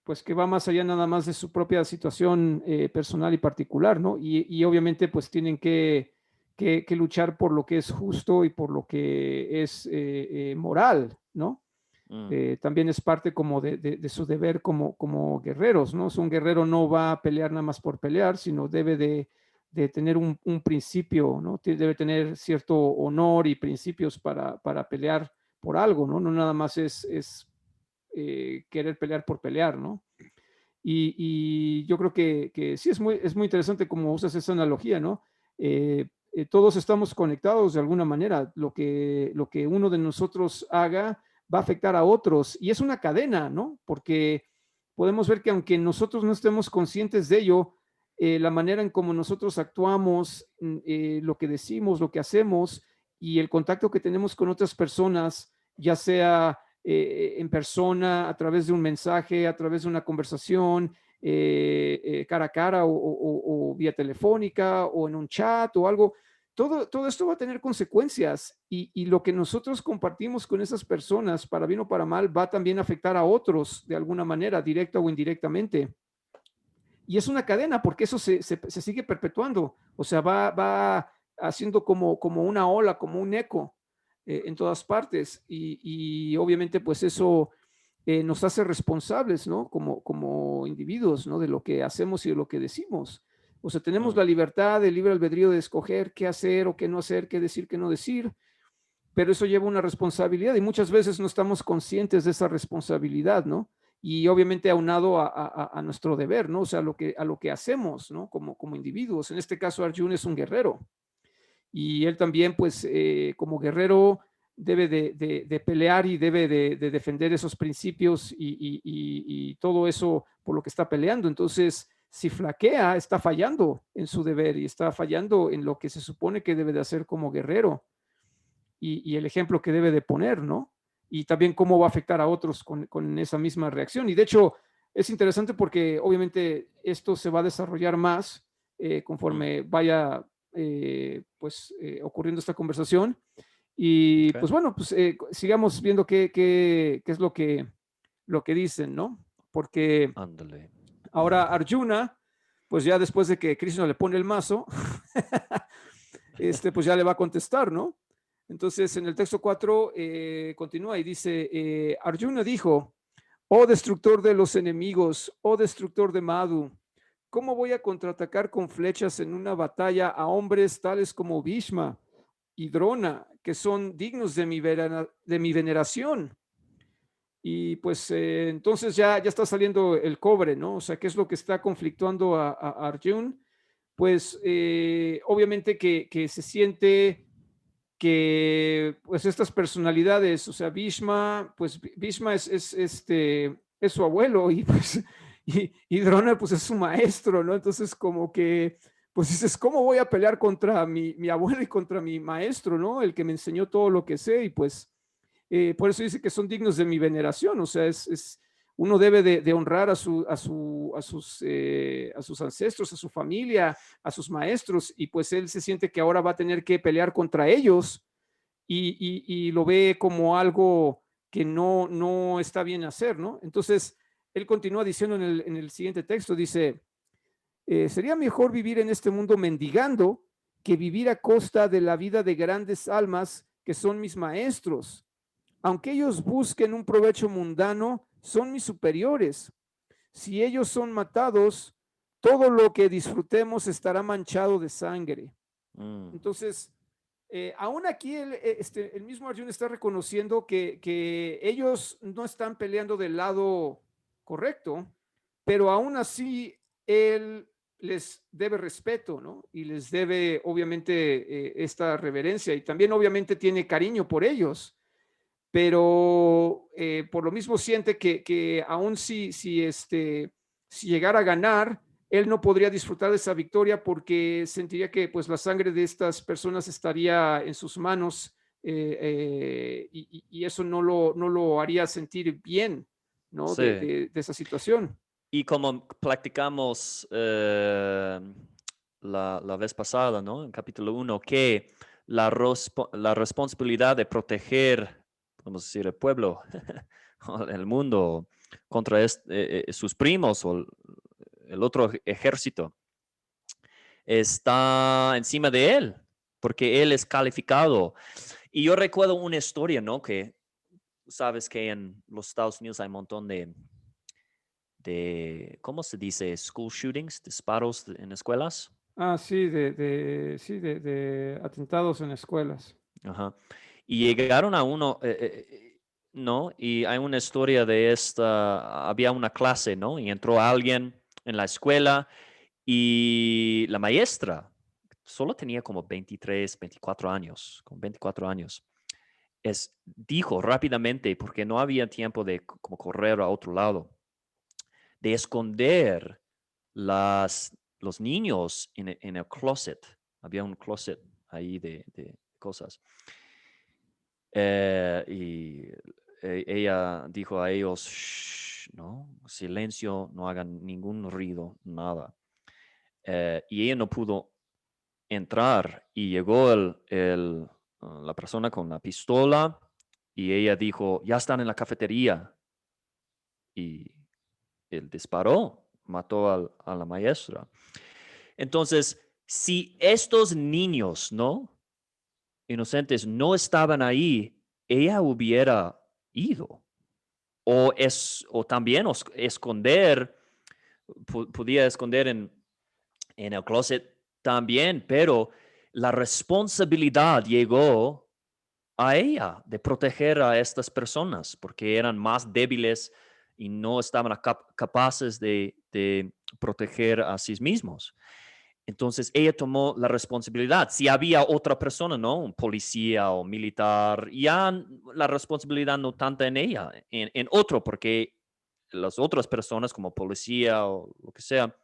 pues que va más allá nada más de su propia situación personal y particular, ¿no? Y obviamente pues tienen que luchar por lo que es justo y por lo que es moral, ¿no? Mm, También es parte como de su deber como guerreros, ¿no? Un guerrero no va a pelear nada más por pelear, sino debe de tener un principio, ¿no? Debe tener cierto honor y principios para pelear por algo, ¿no? No nada más es querer pelear por pelear, ¿no? Y yo creo que sí es muy interesante como usas esa analogía, ¿no? Todos estamos conectados de alguna manera. Lo que uno de nosotros haga va a afectar a otros y es una cadena, ¿no? Porque podemos ver que aunque nosotros no estemos conscientes de ello, la manera en cómo nosotros actuamos, lo que decimos, lo que hacemos y el contacto que tenemos con otras personas, ya sea en persona, a través de un mensaje, a través de una conversación, cara a cara o vía telefónica o en un chat o algo. Todo esto va a tener consecuencias y lo que nosotros compartimos con esas personas, para bien o para mal, va también a afectar a otros de alguna manera, directa o indirectamente. Y es una cadena porque eso se sigue perpetuando, o sea, va haciendo como una ola, como un eco en todas partes y obviamente pues eso nos hace responsables, ¿no? Como individuos, ¿no? De lo que hacemos y de lo que decimos. O sea, tenemos mm, la libertad, el libre albedrío de escoger qué hacer o qué no hacer, qué decir, qué no decir, pero eso lleva una responsabilidad y muchas veces no estamos conscientes de esa responsabilidad, ¿no? Y obviamente aunado a nuestro deber, ¿no? O sea, a lo que hacemos, ¿no? Como individuos. En este caso, Arjun es un guerrero y él también, pues, como guerrero, debe de pelear y debe de defender esos principios y todo eso por lo que está peleando. Entonces, si flaquea, está fallando en su deber y está fallando en lo que se supone que debe de hacer como guerrero y el ejemplo que debe de poner, ¿no? Y también cómo va a afectar a otros con esa misma reacción. Y de hecho, es interesante porque obviamente esto se va a desarrollar más mm. conforme vaya ocurriendo esta conversación. Y Okay. pues bueno, pues sigamos viendo qué es lo que dicen, ¿no? Porque Ándale. ahora Arjuna, pues ya después de que Krishna le pone el mazo, pues ya le va a contestar, ¿no? Entonces, en el texto 4 continúa y dice, Arjuna dijo, oh destructor de los enemigos, oh destructor de Madhu, ¿cómo voy a contraatacar con flechas en una batalla a hombres tales como Bhishma y Drona, que son dignos de mi veneración? Y pues entonces ya está saliendo el cobre, ¿no? O sea, ¿qué es lo que está conflictuando a Arjun? Pues obviamente que se siente que pues estas personalidades, o sea, Bhishma, pues Bhishma es su abuelo y pues y Drona pues es su maestro, ¿no? Entonces como que pues dices, ¿cómo voy a pelear contra mi abuelo y contra mi maestro, ¿no? El que me enseñó todo lo que sé y pues por eso dice que son dignos de mi veneración, o sea, uno debe de honrar a sus ancestros, a su familia, a sus maestros, y pues él se siente que ahora va a tener que pelear contra ellos y lo ve como algo que no está bien hacer, ¿no? Entonces, él continúa diciendo en el siguiente texto, dice, sería mejor vivir en este mundo mendigando que vivir a costa de la vida de grandes almas que son mis maestros. Aunque ellos busquen un provecho mundano, son mis superiores. Si ellos son matados, todo lo que disfrutemos estará manchado de sangre. Mm, Entonces, aún aquí el mismo Arjuna está reconociendo que ellos no están peleando del lado correcto, pero aún así él les debe respeto, ¿no? Y les debe obviamente esta reverencia y también obviamente tiene cariño por ellos, pero por lo mismo siente que aún si llegara a ganar, él no podría disfrutar de esa victoria porque sentiría que pues la sangre de estas personas estaría en sus manos y eso no lo haría sentir bien, ¿no? sí. De esa situación. Y como practicamos la vez pasada, ¿no? En capítulo 1, que la responsabilidad de proteger, vamos a decir, el pueblo, o el mundo contra sus primos o el otro ejército, está encima de él, porque él es calificado. Y yo recuerdo una historia, ¿no? Que sabes que en los Estados Unidos hay un montón ¿cómo se dice? School shootings, disparos en escuelas. Ah, sí, sí, de atentados en escuelas. Ajá. Y llegaron a uno, ¿no? Y hay una historia de esta, había una clase, ¿no? Y entró alguien en la escuela y la maestra solo tenía como 23, 24 años, con 24 años. Dijo rápidamente, porque no había tiempo de como correr a otro lado, de esconder los niños en el closet. Había un closet ahí de cosas. Y ella dijo a ellos, "Shh, no, silencio, no hagan ningún ruido, nada." Y ella no pudo entrar y llegó la persona con la pistola y ella dijo, ya están en la cafetería. Y él disparó, mató a la maestra. Entonces, si estos niños, ¿no? Inocentes no estaban ahí, ella hubiera ido. O también esconder, podía esconder en el closet también, pero la responsabilidad llegó a ella de proteger a estas personas porque eran más débiles y no estaban capaces de proteger a sí mismos. Entonces ella tomó la responsabilidad. Si había otra persona, ¿no? Un policía o militar, ya la responsabilidad no tanta en ella, en otro, porque las otras personas como policía o lo que sea,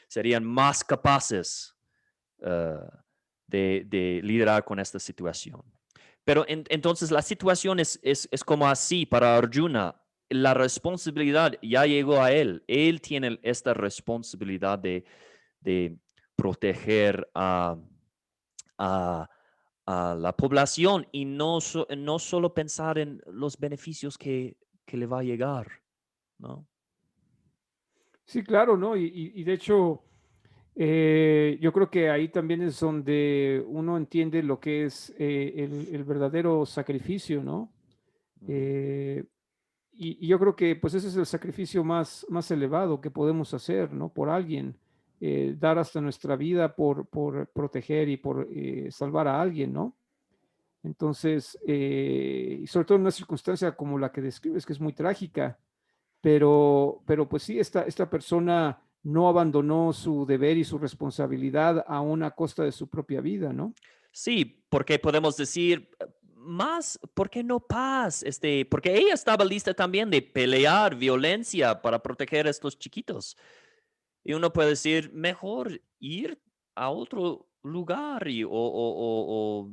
serían más capaces uh, de liderar con esta situación. Pero entonces la situación es como así para Arjuna. La responsabilidad ya llegó a él. Él tiene esta responsabilidad de proteger a, a la población y no solo pensar en los beneficios que le va a llegar, ¿no? Sí, claro, ¿no? Y de hecho, yo creo que ahí también es donde uno entiende lo que es el verdadero sacrificio, ¿no? Ujú. Eh, y yo creo que pues ese es el sacrificio más elevado que podemos hacer, ¿no? Por alguien, dar hasta nuestra vida por proteger y por salvar a alguien, ¿no? Entonces, y sobre todo en una circunstancia como la que describes, que es muy trágica, pero pues sí, esta persona no abandonó su deber y su responsabilidad aún a costa de su propia vida, ¿no? Sí, porque podemos decir más, ¿por qué no paz? Porque ella estaba lista también de pelear violencia para proteger a estos chiquitos. Y uno puede decir, mejor ir a otro lugar o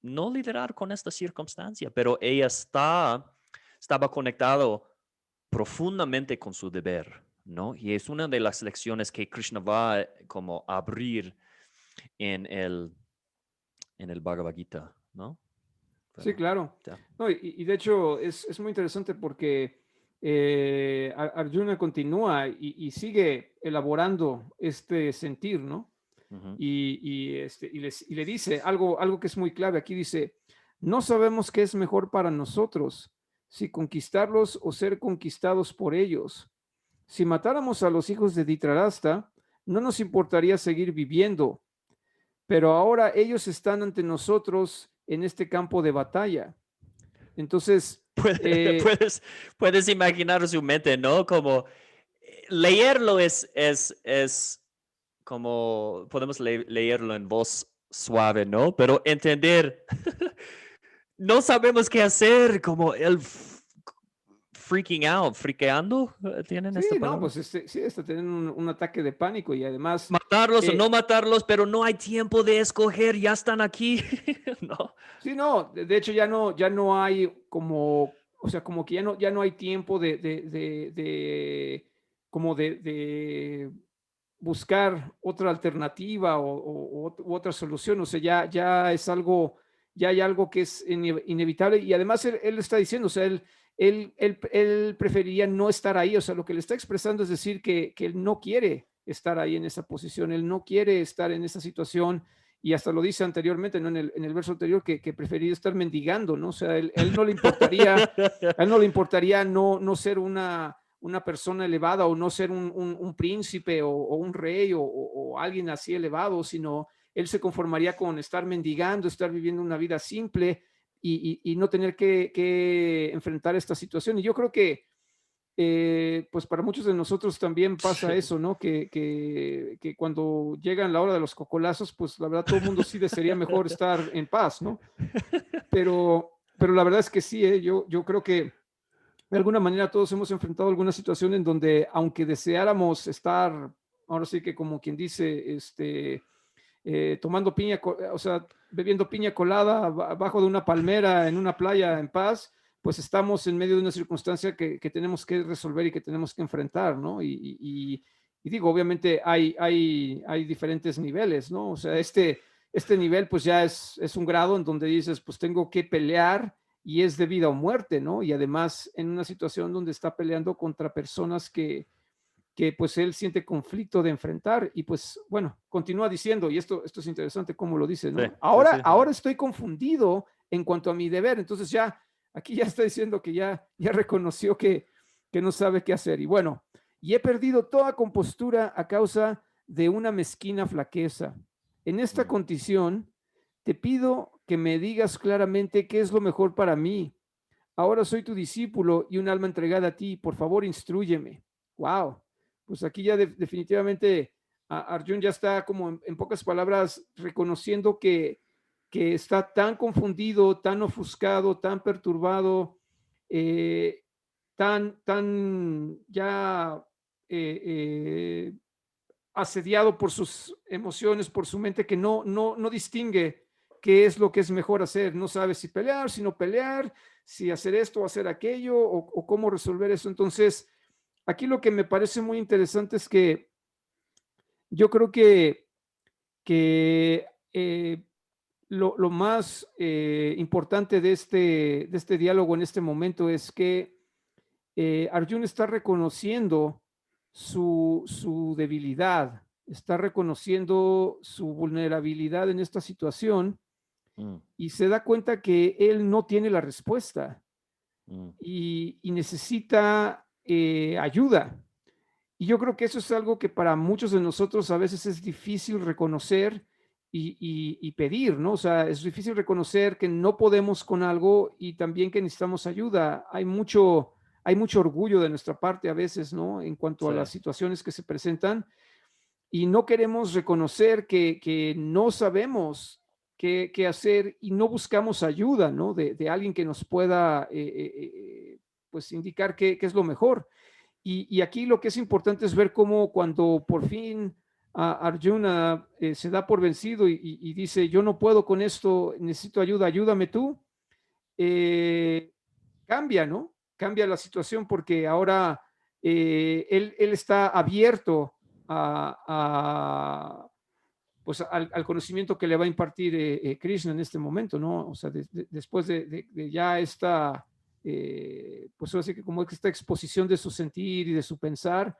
no liderar con esta circunstancia, pero ella estaba conectado profundamente con su deber, ¿no? Y es una de las lecciones que Krishna va como a abrir en el Bhagavad Gita, ¿no? Sí, Pero, claro. ya. No, y de hecho es muy interesante porque Arjuna continúa y sigue elaborando este sentir, ¿no? Ujú. Y le dice algo que es muy clave. Aquí dice, no sabemos qué es mejor para nosotros, si conquistarlos o ser conquistados por ellos. Si matáramos a los hijos de Ditrarasta, no nos importaría seguir viviendo, pero ahora ellos están ante nosotros en este campo de batalla. Entonces, Puedes, puedes imaginar su mente, ¿no? Como leerlo es como, podemos leerlo en voz suave, ¿no? Pero entender, no sabemos qué hacer, como el freaking out, friqueando, ¿tienen sí, esta no, palabra? pues sí, está teniendo un ataque de pánico y además, Matarlos o no eh, matarlos, pero no hay tiempo de escoger, ya están aquí, ¿no? sí, no, de hecho ya no hay como, o sea, como que ya no hay tiempo como de buscar otra alternativa u otra solución, o sea, ya es algo, ya hay algo que es inevitable y además él está diciendo, o sea, él preferiría no estar ahí, o sea, lo que le está expresando es decir que él no quiere estar ahí en esa posición, él no quiere estar en esa situación y hasta lo dice anteriormente, ¿no? En el verso anterior, que preferiría estar mendigando, ¿no? O sea, él no le importaría, a él no le importaría no ser una persona elevada o no ser un príncipe o un rey o alguien así elevado, sino él se conformaría con estar mendigando, estar viviendo una vida simple y no tener que enfrentar esta situación. Y yo creo que pues para muchos de nosotros también pasa Sí. eso, ¿no? Que cuando llegan la hora de los cocolazos, pues la verdad todo el mundo sí desearía mejor estar en paz, ¿no? Pero la verdad es que sí, yo creo que de alguna manera todos hemos enfrentado alguna situación en donde, aunque deseáramos estar, ahora sí que como quien dice, tomando piña, o sea, bebiendo piña colada abajo de una palmera en una playa en paz, pues estamos en medio de una circunstancia que tenemos que resolver y que tenemos que enfrentar, ¿no? Y digo, obviamente hay diferentes niveles, ¿no? O sea, este nivel pues ya es un grado en donde dices, pues tengo que pelear y es de vida o muerte, ¿no? Y además en una situación donde está peleando contra personas que pues él siente conflicto de enfrentar y pues bueno, continúa diciendo, y esto es interesante cómo lo dice, Sí, ¿no? sí, sí. Ahora estoy confundido en cuanto a mi deber, entonces ya, aquí ya está diciendo que ya reconoció que no sabe qué hacer. Y bueno, y he perdido toda compostura a causa de una mezquina flaqueza. En esta Mm. condición, te pido que me digas claramente qué es lo mejor para mí. Ahora soy tu discípulo y un alma entregada a ti. Por favor, instrúyeme. Wow. Pues aquí ya definitivamente Arjun ya está como en pocas palabras reconociendo que está tan confundido, tan ofuscado, tan perturbado, eh, tan ya eh, eh, asediado por sus emociones, por su mente, que no distingue qué es lo que es mejor hacer. No sabe si pelear, si no pelear, si hacer esto o hacer aquello, o cómo resolver eso. Entonces, aquí lo que me parece muy interesante es que yo creo que lo más importante de este diálogo en este momento es que Arjun está reconociendo su debilidad, está reconociendo su vulnerabilidad en esta situación Mm, y se da cuenta que él no tiene la respuesta mm, y necesita ayuda. Y yo creo que eso es algo que para muchos de nosotros a veces es difícil reconocer y pedir, ¿no? O sea, es difícil reconocer que no podemos con algo y también que necesitamos ayuda. Hay mucho orgullo de nuestra parte a veces, ¿no? En cuanto a Sí. las situaciones que se presentan y no queremos reconocer que no sabemos qué hacer y no buscamos ayuda, ¿no? De alguien que nos pueda, pues, indicar qué es lo mejor. Y aquí lo que es importante es ver cómo cuando por fin Arjuna se da por vencido y dice, yo no puedo con esto, necesito ayuda, ayúdame tú, eh, cambia, ¿no? Cambia la situación porque ahora él está abierto a, pues al conocimiento que le va a impartir Krishna en este momento, ¿no? O sea, después de ya esta, pues ahora sí que como esta exposición de su sentir y de su pensar,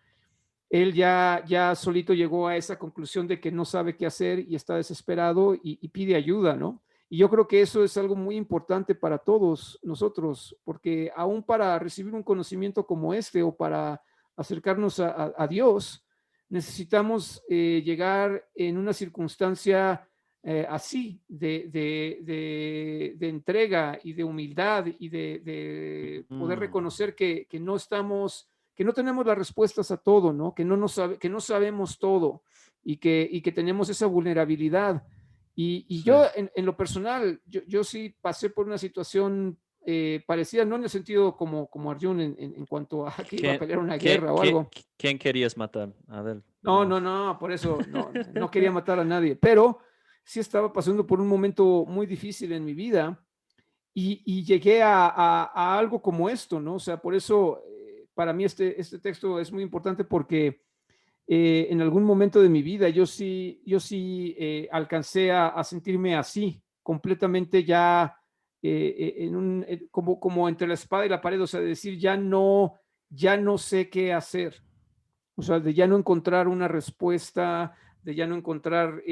él ya solito llegó a esa conclusión de que no sabe qué hacer y está desesperado y pide ayuda, ¿no? Y yo creo que eso es algo muy importante para todos nosotros, porque aún para recibir un conocimiento como este o para acercarnos a Dios, necesitamos llegar en una circunstancia así, de entrega y de humildad y de poder Mm, reconocer que no estamos, que no tenemos las respuestas a todo, ¿no? Que no sabemos todo y que tenemos esa vulnerabilidad. Y sí. yo, en lo personal, yo sí pasé por una situación parecida, no en el sentido como Arjun en cuanto a que iba a ¿Quién, pelear una guerra o algo. quién querías matar? A ver, No, no, vamos. no, por eso no quería matar a nadie, pero sí estaba pasando por un momento muy difícil en mi vida y llegué a algo como esto, ¿no? O sea, por eso para mí este texto es muy importante porque en algún momento de mi vida yo sí alcancé a sentirme así, completamente ya como entre la espada y la pared, o sea, de decir ya no sé qué hacer, o sea, de ya no encontrar una respuesta, de ya no encontrar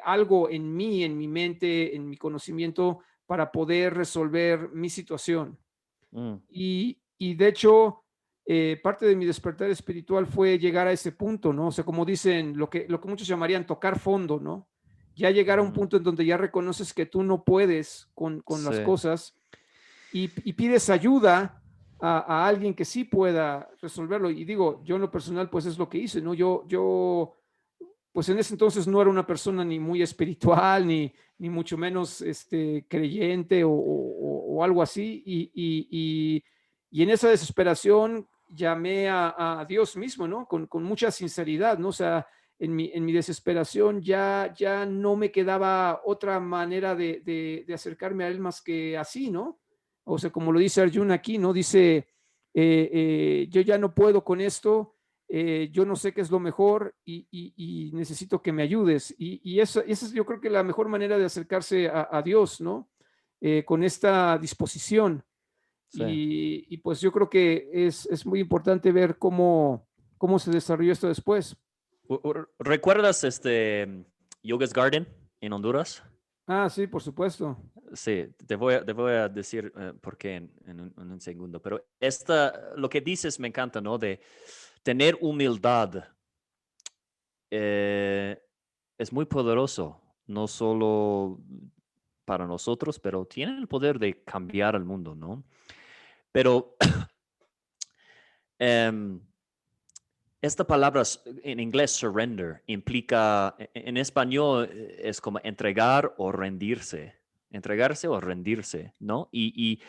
algo en mí, en mi mente, en mi conocimiento para poder resolver mi situación. Mm, Y de hecho, parte de mi despertar espiritual fue llegar a ese punto, ¿no? O sea, como dicen, lo que muchos llamarían tocar fondo, ¿no? Ya llegar a un mm, punto en donde ya reconoces que tú no puedes con las sí. cosas y pides ayuda a alguien que sí pueda resolverlo. Y digo, yo en lo personal, pues es lo que hice, ¿no? Pues en ese entonces no era una persona ni muy espiritual, ni mucho menos creyente o algo así. Y en esa desesperación llamé a Dios mismo, ¿no? Con mucha sinceridad, ¿no? O sea, en mi desesperación ya no me quedaba otra manera de acercarme a Él más que así, ¿no? O sea, como lo dice Arjuna aquí, ¿no? Dice, yo ya no puedo con esto, yo no sé qué es lo mejor y necesito que me ayudes. Y esa es yo creo que la mejor manera de acercarse a Dios, ¿no? Con esta disposición. Sí. Y pues yo creo que es muy importante ver cómo se desarrolló esto después. ¿Recuerdas Yoga's Garden en Honduras? Ah, sí, por supuesto. Sí, te voy a decir por qué en un segundo, pero lo que dices me encanta, ¿no? De tener humildad eh, es muy poderoso, no solo para nosotros, pero tiene el poder de cambiar el mundo, ¿no? Pero em, esta palabra en inglés surrender implica, en español es como entregarse o rendirse, ¿no? Y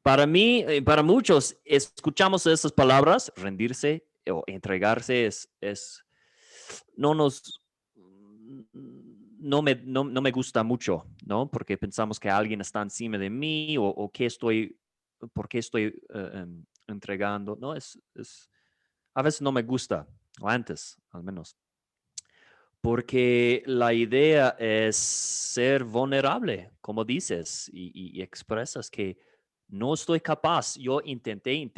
para mí, para muchos, escuchamos esas palabras, rendirse o entregarse no nos, no me gusta mucho, ¿no? Porque pensamos que alguien está encima de mí o por qué estoy entregando, ¿no? A veces no me gusta, o antes al menos, porque la idea es ser vulnerable, como dices, y expresas que no estoy capaz. Yo intenté.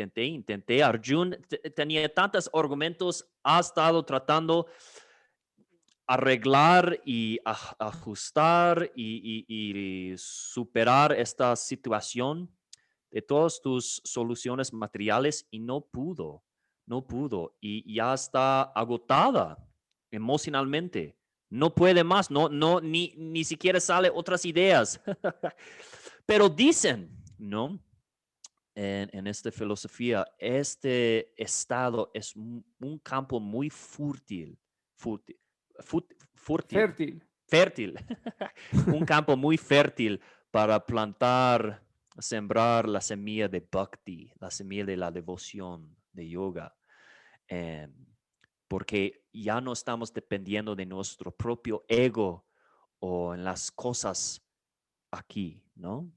Arjun tenía tantos argumentos, ha estado tratando arreglar y ajustar y superar esta situación de todas tus soluciones materiales y no pudo y ya está agotada emocionalmente, no puede más, ni siquiera sale otras ideas. Pero dicen, ¿no? En esta filosofía, este estado es un campo muy fútil, Fértil. fértil, un campo muy fértil para plantar, sembrar la semilla de bhakti, la semilla de la devoción, de yoga, eh, porque ya no estamos dependiendo de nuestro propio ego o en las cosas aquí, ¿no?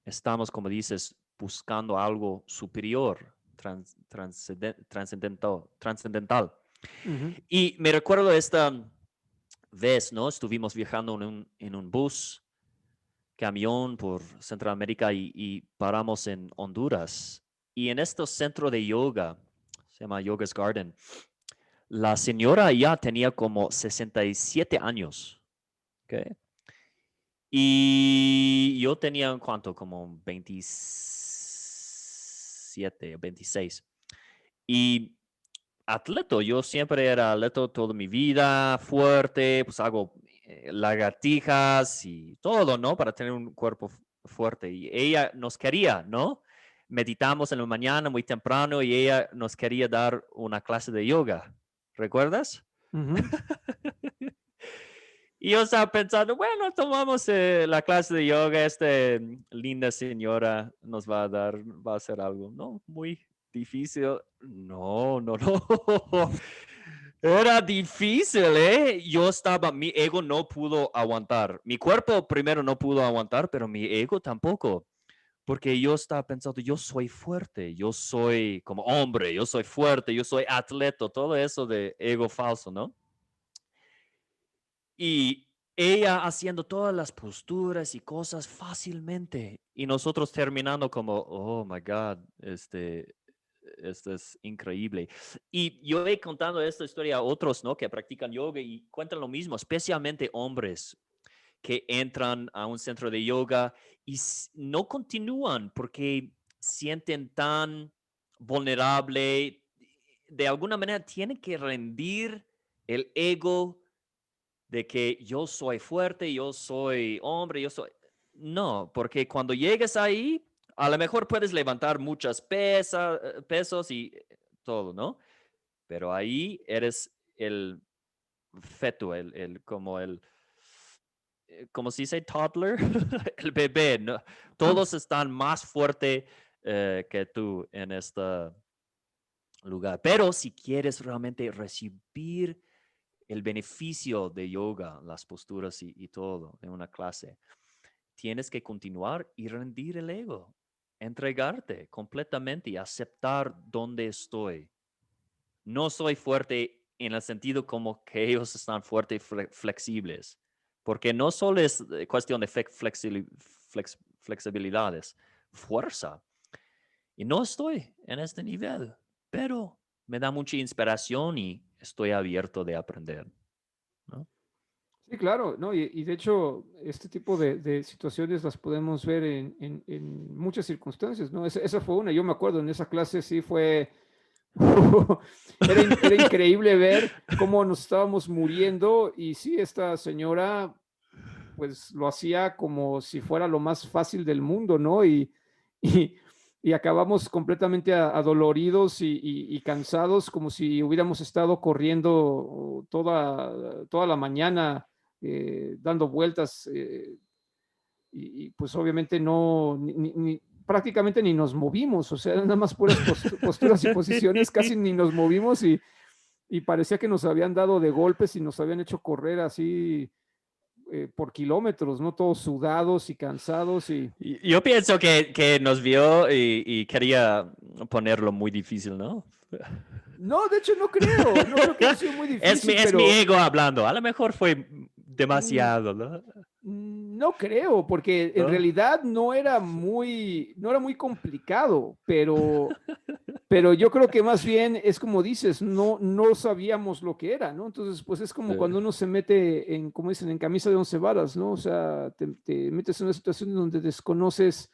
Estamos, como dices, buscando algo superior, trascendental. Ujú. Y me recuerdo esta vez, ¿no? Estuvimos viajando en un bus, camión por Centroamérica y paramos en Honduras. Y en este centro de yoga, se llama Yoga's Garden, la señora ya tenía como 67 años, ¿ok? Y yo tenía, ¿cuánto? Como 27, 26. Y atleta, yo siempre era atleta toda mi vida, fuerte, pues hago lagartijas y todo, ¿no? Para tener un cuerpo fuerte. Y ella nos quería, ¿no? Meditamos en la mañana muy temprano y ella nos quería dar una clase de yoga. ¿Recuerdas? Ujú. Y yo estaba pensando, bueno, tomamos la clase de yoga, esta linda señora nos va a dar, va a hacer algo, ¿no? Muy difícil. No, no, no. Era difícil, ¿eh? Mi ego no pudo aguantar. Mi cuerpo primero no pudo aguantar, pero mi ego tampoco. Porque yo estaba pensando, yo soy fuerte, yo soy como hombre, yo soy fuerte, yo soy atleta, todo eso de ego falso, ¿no? Y ella haciendo todas las posturas y cosas fácilmente. Y nosotros terminando como, oh my God, esto es increíble. Y yo he contado esta historia a otros, ¿no? Que practican yoga y cuentan lo mismo, especialmente hombres que entran a un centro de yoga y no continúan porque sienten tan vulnerable. De alguna manera tienen que rendir el ego de que yo soy fuerte, yo soy hombre, yo soy... No, porque cuando llegues ahí, a lo mejor puedes levantar muchas pesos y todo, ¿no? Pero ahí eres el feto, como ¿cómo se dice? Toddler, el bebé, ¿no? Ah, Todos están más fuerte que tú en este lugar. Pero si quieres realmente recibir el beneficio de yoga, las posturas y todo en una clase, tienes que continuar y rendir el ego, entregarte completamente y aceptar dónde estoy. No soy fuerte en el sentido como que ellos están fuertes y flexibles, porque no solo es cuestión de flexibilidad, es fuerza. Y no estoy en este nivel, pero me da mucha inspiración y estoy abierto de aprender, ¿no? sí, claro, ¿no? Y de hecho, este tipo de situaciones las podemos ver en muchas circunstancias, ¿no? Esa fue una, yo me acuerdo, en esa clase sí fue, era increíble ver cómo nos estábamos muriendo y sí, esta señora pues lo hacía como si fuera lo más fácil del mundo, ¿no? Y, y acabamos completamente adoloridos y cansados, como si hubiéramos estado corriendo toda la mañana, dando vueltas, pues obviamente no, prácticamente ni nos movimos, o sea, eran nada más puras posturas y posiciones, casi ni nos movimos y parecía que nos habían dado de golpes y nos habían hecho correr así por kilómetros, ¿no? Todos sudados y cansados y... Yo pienso que nos vio y quería ponerlo muy difícil, ¿no? No, de hecho no creo que haya sido muy difícil, Es mi pero ego hablando. A lo mejor fue mm, demasiado, ¿no? no creo, porque en ¿No? realidad no era muy complicado, pero yo creo que más bien es como dices, no sabíamos lo que era, ¿no? Entonces, pues es como Eh, cuando uno se mete en, como dicen, en camisa de once varas, ¿no? O sea, te metes en una situación donde desconoces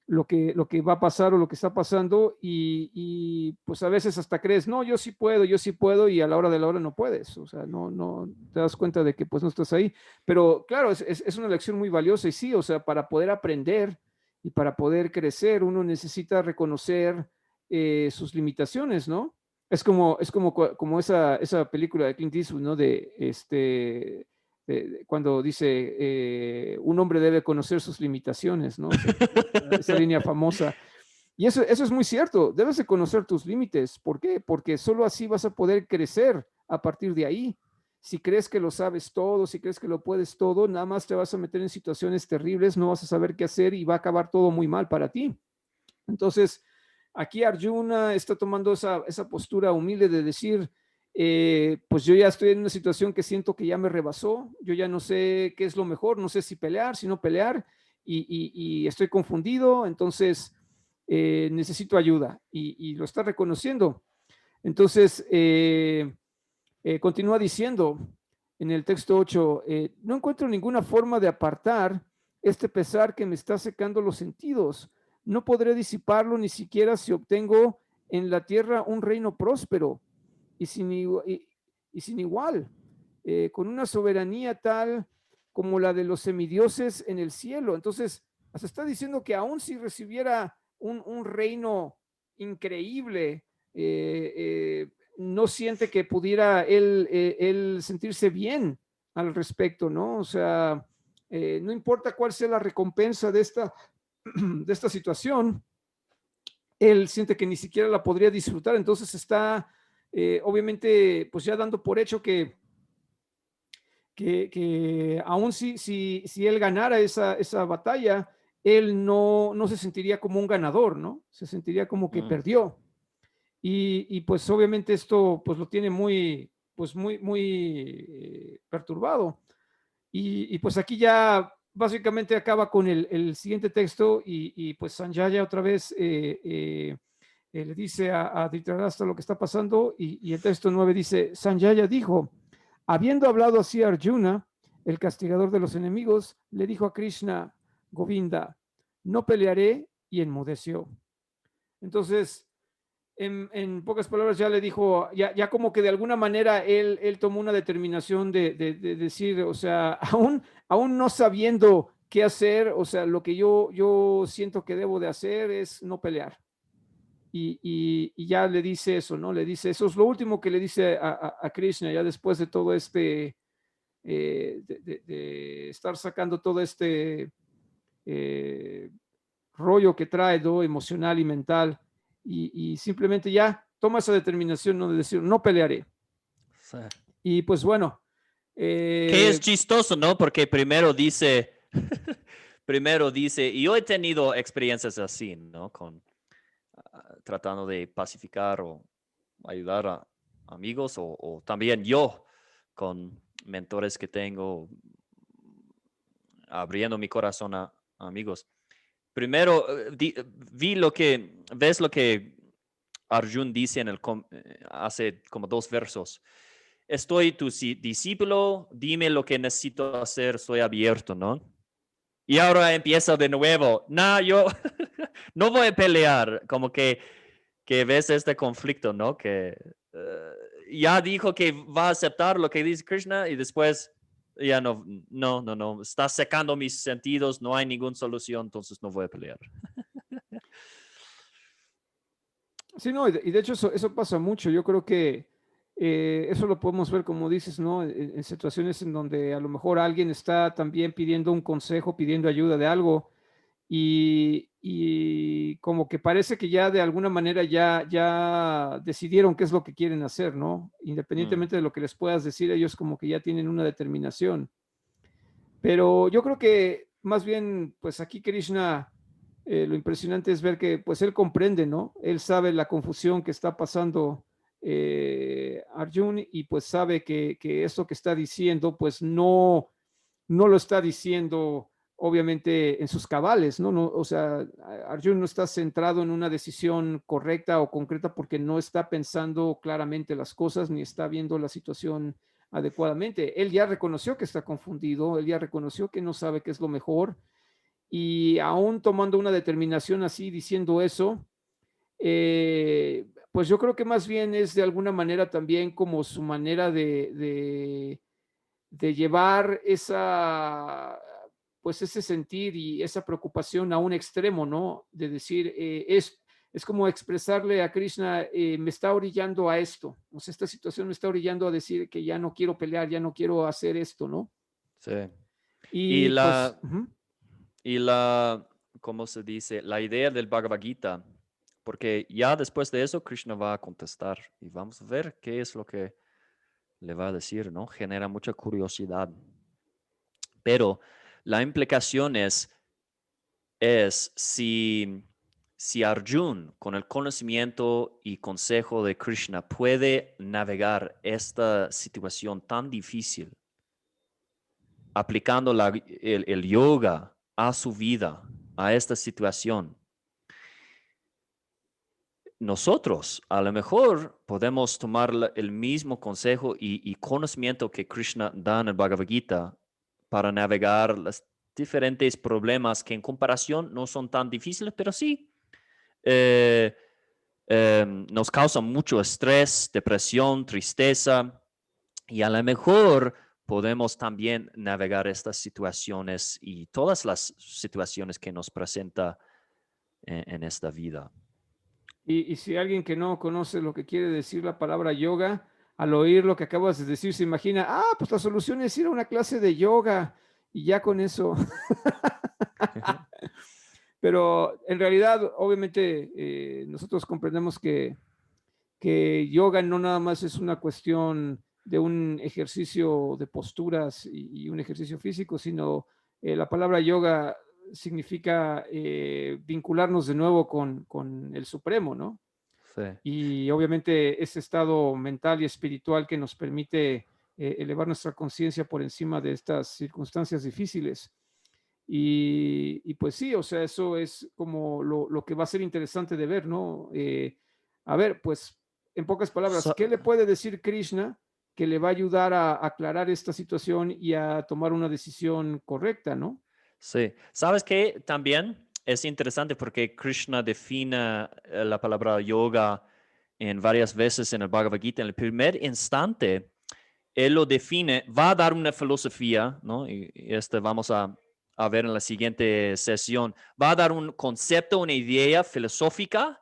lo que va a pasar o lo que está pasando y pues a veces hasta crees, no, yo sí puedo y a la hora de la hora no puedes, o sea, no te das cuenta de que pues no estás ahí, pero claro, es una lección muy valiosa y sí, o sea, para poder aprender y para poder crecer uno necesita reconocer sus limitaciones, ¿no? Como esa película de Clint Eastwood, ¿no? Cuando dice un hombre debe conocer sus limitaciones, ¿no? Esa línea famosa. Y eso es muy cierto, debes de conocer tus límites. ¿Por qué? Porque solo así vas a poder crecer a partir de ahí. Si crees que lo sabes todo, si crees que lo puedes todo, nada más te vas a meter en situaciones terribles, no vas a saber qué hacer y va a acabar todo muy mal para ti. Entonces, aquí Arjuna está tomando esa postura humilde de decir, pues yo ya estoy en una situación que siento que ya me rebasó, yo ya no sé qué es lo mejor, no sé si pelear, si no pelear, y estoy confundido, entonces necesito ayuda, y lo está reconociendo. Entonces, continúa diciendo en el texto 8, no encuentro ninguna forma de apartar este pesar que me está secando los sentidos. No podré disiparlo ni siquiera si obtengo en la tierra un reino próspero y sin igual, con una soberanía tal como la de los semidioses en el cielo. Entonces, se está diciendo que aún si recibiera un reino increíble, no siente que pudiera él sentirse bien al respecto, ¿no? O sea, no importa cuál sea la recompensa de esta situación, él siente que ni siquiera la podría disfrutar, entonces está obviamente pues ya dando por hecho que aún si él ganara esa batalla, él no se sentiría como un ganador, ¿no? Se sentiría como que perdió. Y pues obviamente esto pues lo tiene muy perturbado. Y pues aquí ya básicamente acaba con el siguiente texto y pues Sanjaya otra vez le dice a Dhritarashtra lo que está pasando y el texto 9 dice, Sanjaya dijo, habiendo hablado así a Arjuna, el castigador de los enemigos, le dijo a Krishna, Govinda, no pelearé y enmudeció. Entonces, en pocas palabras ya le dijo, ya como que de alguna manera él tomó una determinación de decir, o sea, aún no sabiendo qué hacer, o sea, lo que yo siento que debo de hacer es no pelear. Y ya le dice eso, ¿no? Le dice, eso es lo último que le dice a Krishna, ya después de todo de estar sacando todo eh, rollo que trae, ¿no? Emocional y mental, y simplemente ya toma esa determinación, ¿no? De decir, no pelearé. Sí. Y pues bueno. Que es chistoso, ¿no? Porque primero dice, y yo he tenido experiencias así, ¿no? Tratando de pacificar o ayudar a amigos o también yo con mentores que tengo, abriendo mi corazón a amigos. Primero, ves lo que Arjun dice hace como 2 versos. Estoy tu discípulo, dime lo que necesito hacer, estoy abierto, ¿no? Y ahora empieza de nuevo, no, yo no voy a pelear, como que ves este conflicto, ¿no? Que ya dijo que va a aceptar lo que dice Krishna y después ya no, está secando mis sentidos, no hay ninguna solución, entonces no voy a pelear. Sí, no, y de hecho eso pasa mucho. Yo creo que eso lo podemos ver, como dices, ¿no? En situaciones en donde a lo mejor alguien está también pidiendo un consejo, pidiendo ayuda de algo, y como que parece que ya de alguna manera ya decidieron qué es lo que quieren hacer, ¿no? Independientemente de lo que les puedas decir, ellos como que ya tienen una determinación. Pero yo creo que más bien, pues aquí Krishna, lo impresionante es ver que pues él comprende, ¿no? Él sabe la confusión que está pasando Arjun y pues sabe que esto que está diciendo pues no lo está diciendo obviamente en sus cabales, ¿no? O sea, Arjun no está centrado en una decisión correcta o concreta porque no está pensando claramente las cosas ni está viendo la situación adecuadamente. Él ya reconoció que está confundido, él ya reconoció que no sabe qué es lo mejor y aún tomando una determinación así, diciendo eso, pues yo creo que más bien es de alguna manera también como su manera de llevar esa, pues ese sentir y esa preocupación a un extremo, ¿no? De decir, es como expresarle a Krishna, me está orillando a esto, o sea, esta situación me está orillando a decir que ya no quiero pelear, ya no quiero hacer esto, ¿no? Sí. Y Y pues, la, y la, ¿cómo se dice? La idea del Bhagavad Gita, porque ya después de eso Krishna va a contestar y vamos a ver qué es lo que le va a decir, ¿no? Genera mucha curiosidad. Pero la implicación es si Arjun, con el conocimiento y consejo de Krishna, puede navegar esta situación tan difícil, aplicando el yoga a su vida, a esta situación, nosotros a lo mejor podemos tomar el mismo consejo y conocimiento que Krishna da en el Bhagavad Gita para navegar los diferentes problemas que en comparación no son tan difíciles, pero sí eh, nos causan mucho estrés, depresión, tristeza, y a lo mejor podemos también navegar estas situaciones y todas las situaciones que nos presenta en esta vida. y si alguien que no conoce lo que quiere decir la palabra yoga, al oír lo que acabas de decir, se imagina, pues la solución es ir a una clase de yoga y ya con eso. Pero en realidad, obviamente, nosotros comprendemos que yoga no nada más es una cuestión de un ejercicio de posturas y un ejercicio físico, sino la palabra yoga significa vincularnos de nuevo con el Supremo, ¿no? Sí. Y obviamente ese estado mental y espiritual que nos permite elevar nuestra conciencia por encima de estas circunstancias difíciles. Y pues sí, o sea, eso es como lo que va a ser interesante de ver, ¿no? A ver, pues en pocas palabras, So- ¿qué le puede decir Krishna que le va a ayudar a aclarar esta situación y a tomar una decisión correcta, ¿no? Sí, sabes que también es interesante porque Krishna define la palabra yoga en varias veces en el Bhagavad Gita. En el primer instante, él lo define, va a dar una filosofía, ¿no? Y este vamos a ver en la siguiente sesión. Va a dar un concepto, una idea filosófica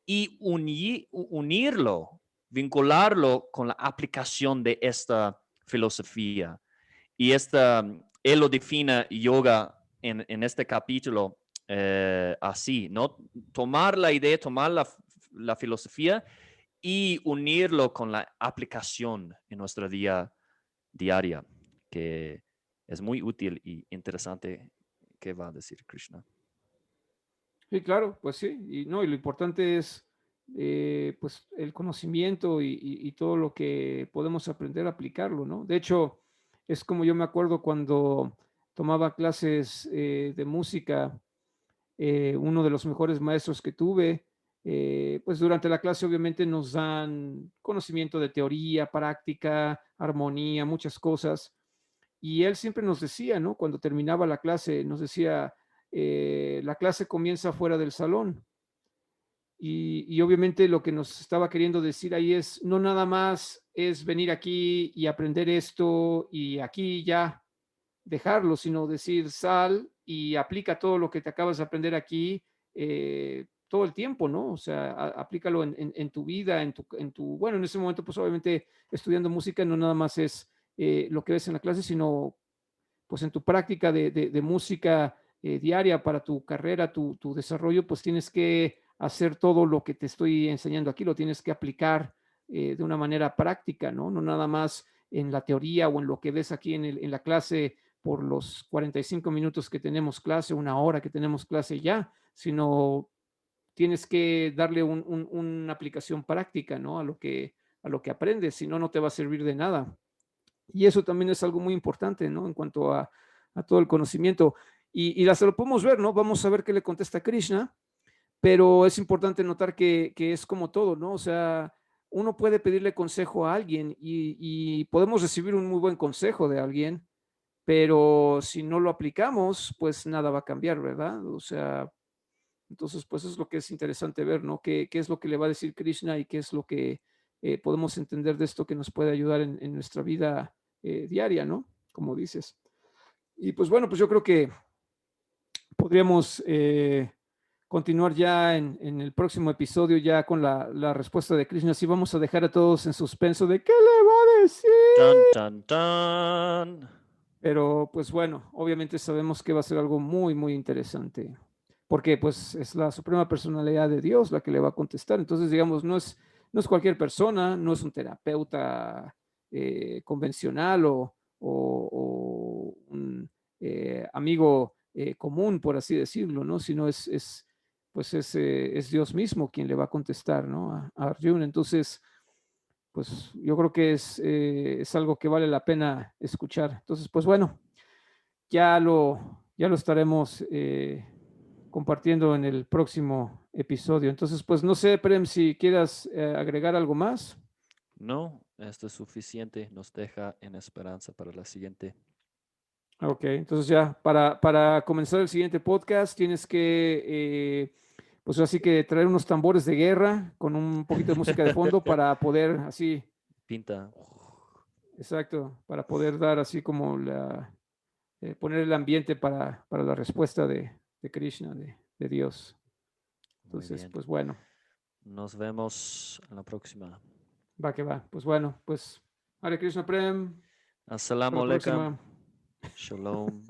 y unirlo, vincularlo con la aplicación de esta filosofía. Y él lo define yoga en este capítulo así, ¿no? Tomar la idea, tomar la filosofía y unirlo con la aplicación en nuestra día diaria, que es muy útil y interesante que va a decir Krishna. Sí, claro, pues sí, y no, y lo importante es pues el conocimiento y todo lo que podemos aprender a aplicarlo, ¿no? De hecho, es como yo me acuerdo cuando tomaba clases de música, uno de los mejores maestros que tuve, pues durante la clase obviamente nos dan conocimiento de teoría, práctica, armonía, muchas cosas, y él siempre nos decía, ¿no? Cuando terminaba la clase, nos decía, la clase comienza fuera del salón. Y obviamente lo que nos estaba queriendo decir ahí es, no nada más es venir aquí y aprender esto y aquí ya dejarlo, sino decir, sal y aplica todo lo que te acabas de aprender aquí todo el tiempo, ¿no? O sea, aplícalo en tu vida, bueno, en ese momento, pues obviamente estudiando música no nada más es lo que ves en la clase, sino pues en tu práctica de música diaria para tu carrera, tu desarrollo, pues tienes que hacer todo lo que te estoy enseñando aquí, lo tienes que aplicar de una manera práctica, ¿no? No nada más en la teoría o en lo que ves aquí en la clase por los 45 minutos que tenemos clase, una hora que tenemos clase ya, sino tienes que darle una aplicación práctica, ¿no? A lo que aprendes, si no, no te va a servir de nada. Y eso también es algo muy importante, ¿no? En cuanto a todo el conocimiento. Y las lo podemos ver, ¿no? Vamos a ver qué le contesta Krishna, pero es importante notar que es como todo, ¿no? O sea, uno puede pedirle consejo a alguien y podemos recibir un muy buen consejo de alguien, pero si no lo aplicamos, pues nada va a cambiar, ¿verdad? O sea, entonces, pues eso es lo que es interesante ver, ¿no? ¿Qué es lo que le va a decir Krishna y qué es lo que podemos entender de esto que nos puede ayudar en nuestra vida diaria, ¿no? Como dices. Y pues bueno, pues yo creo que podríamos continuar ya en el próximo episodio ya con la respuesta de Krishna. Sí, vamos a dejar a todos en suspenso de qué le va a decir. Tan, tan, tan. Pero pues bueno, obviamente sabemos que va a ser algo muy, muy interesante, porque pues es la suprema personalidad de Dios la que le va a contestar. Entonces, digamos, no es cualquier persona, no es un terapeuta convencional o un amigo común, por así decirlo, ¿no? Sino pues es Dios mismo quien le va a contestar, ¿no? A Arjuna. Entonces, pues yo creo que es algo que vale la pena escuchar. Entonces, pues bueno, ya lo estaremos compartiendo en el próximo episodio. Entonces, pues no sé, Prem, si quieras agregar algo más. No, esto es suficiente. Nos deja en esperanza para la siguiente. Ok, entonces ya, para comenzar el siguiente podcast tienes que, pues así que traer unos tambores de guerra con un poquito de música de fondo para poder así, Pinta. exacto, para poder dar así como poner el ambiente para la respuesta de Krishna, de Dios. Muy Entonces, bien. pues bueno, Nos vemos en la próxima. va que va. Pues bueno, pues Hare Krishna Prem, hasta Assalamu la alaikum. próxima. Shalom.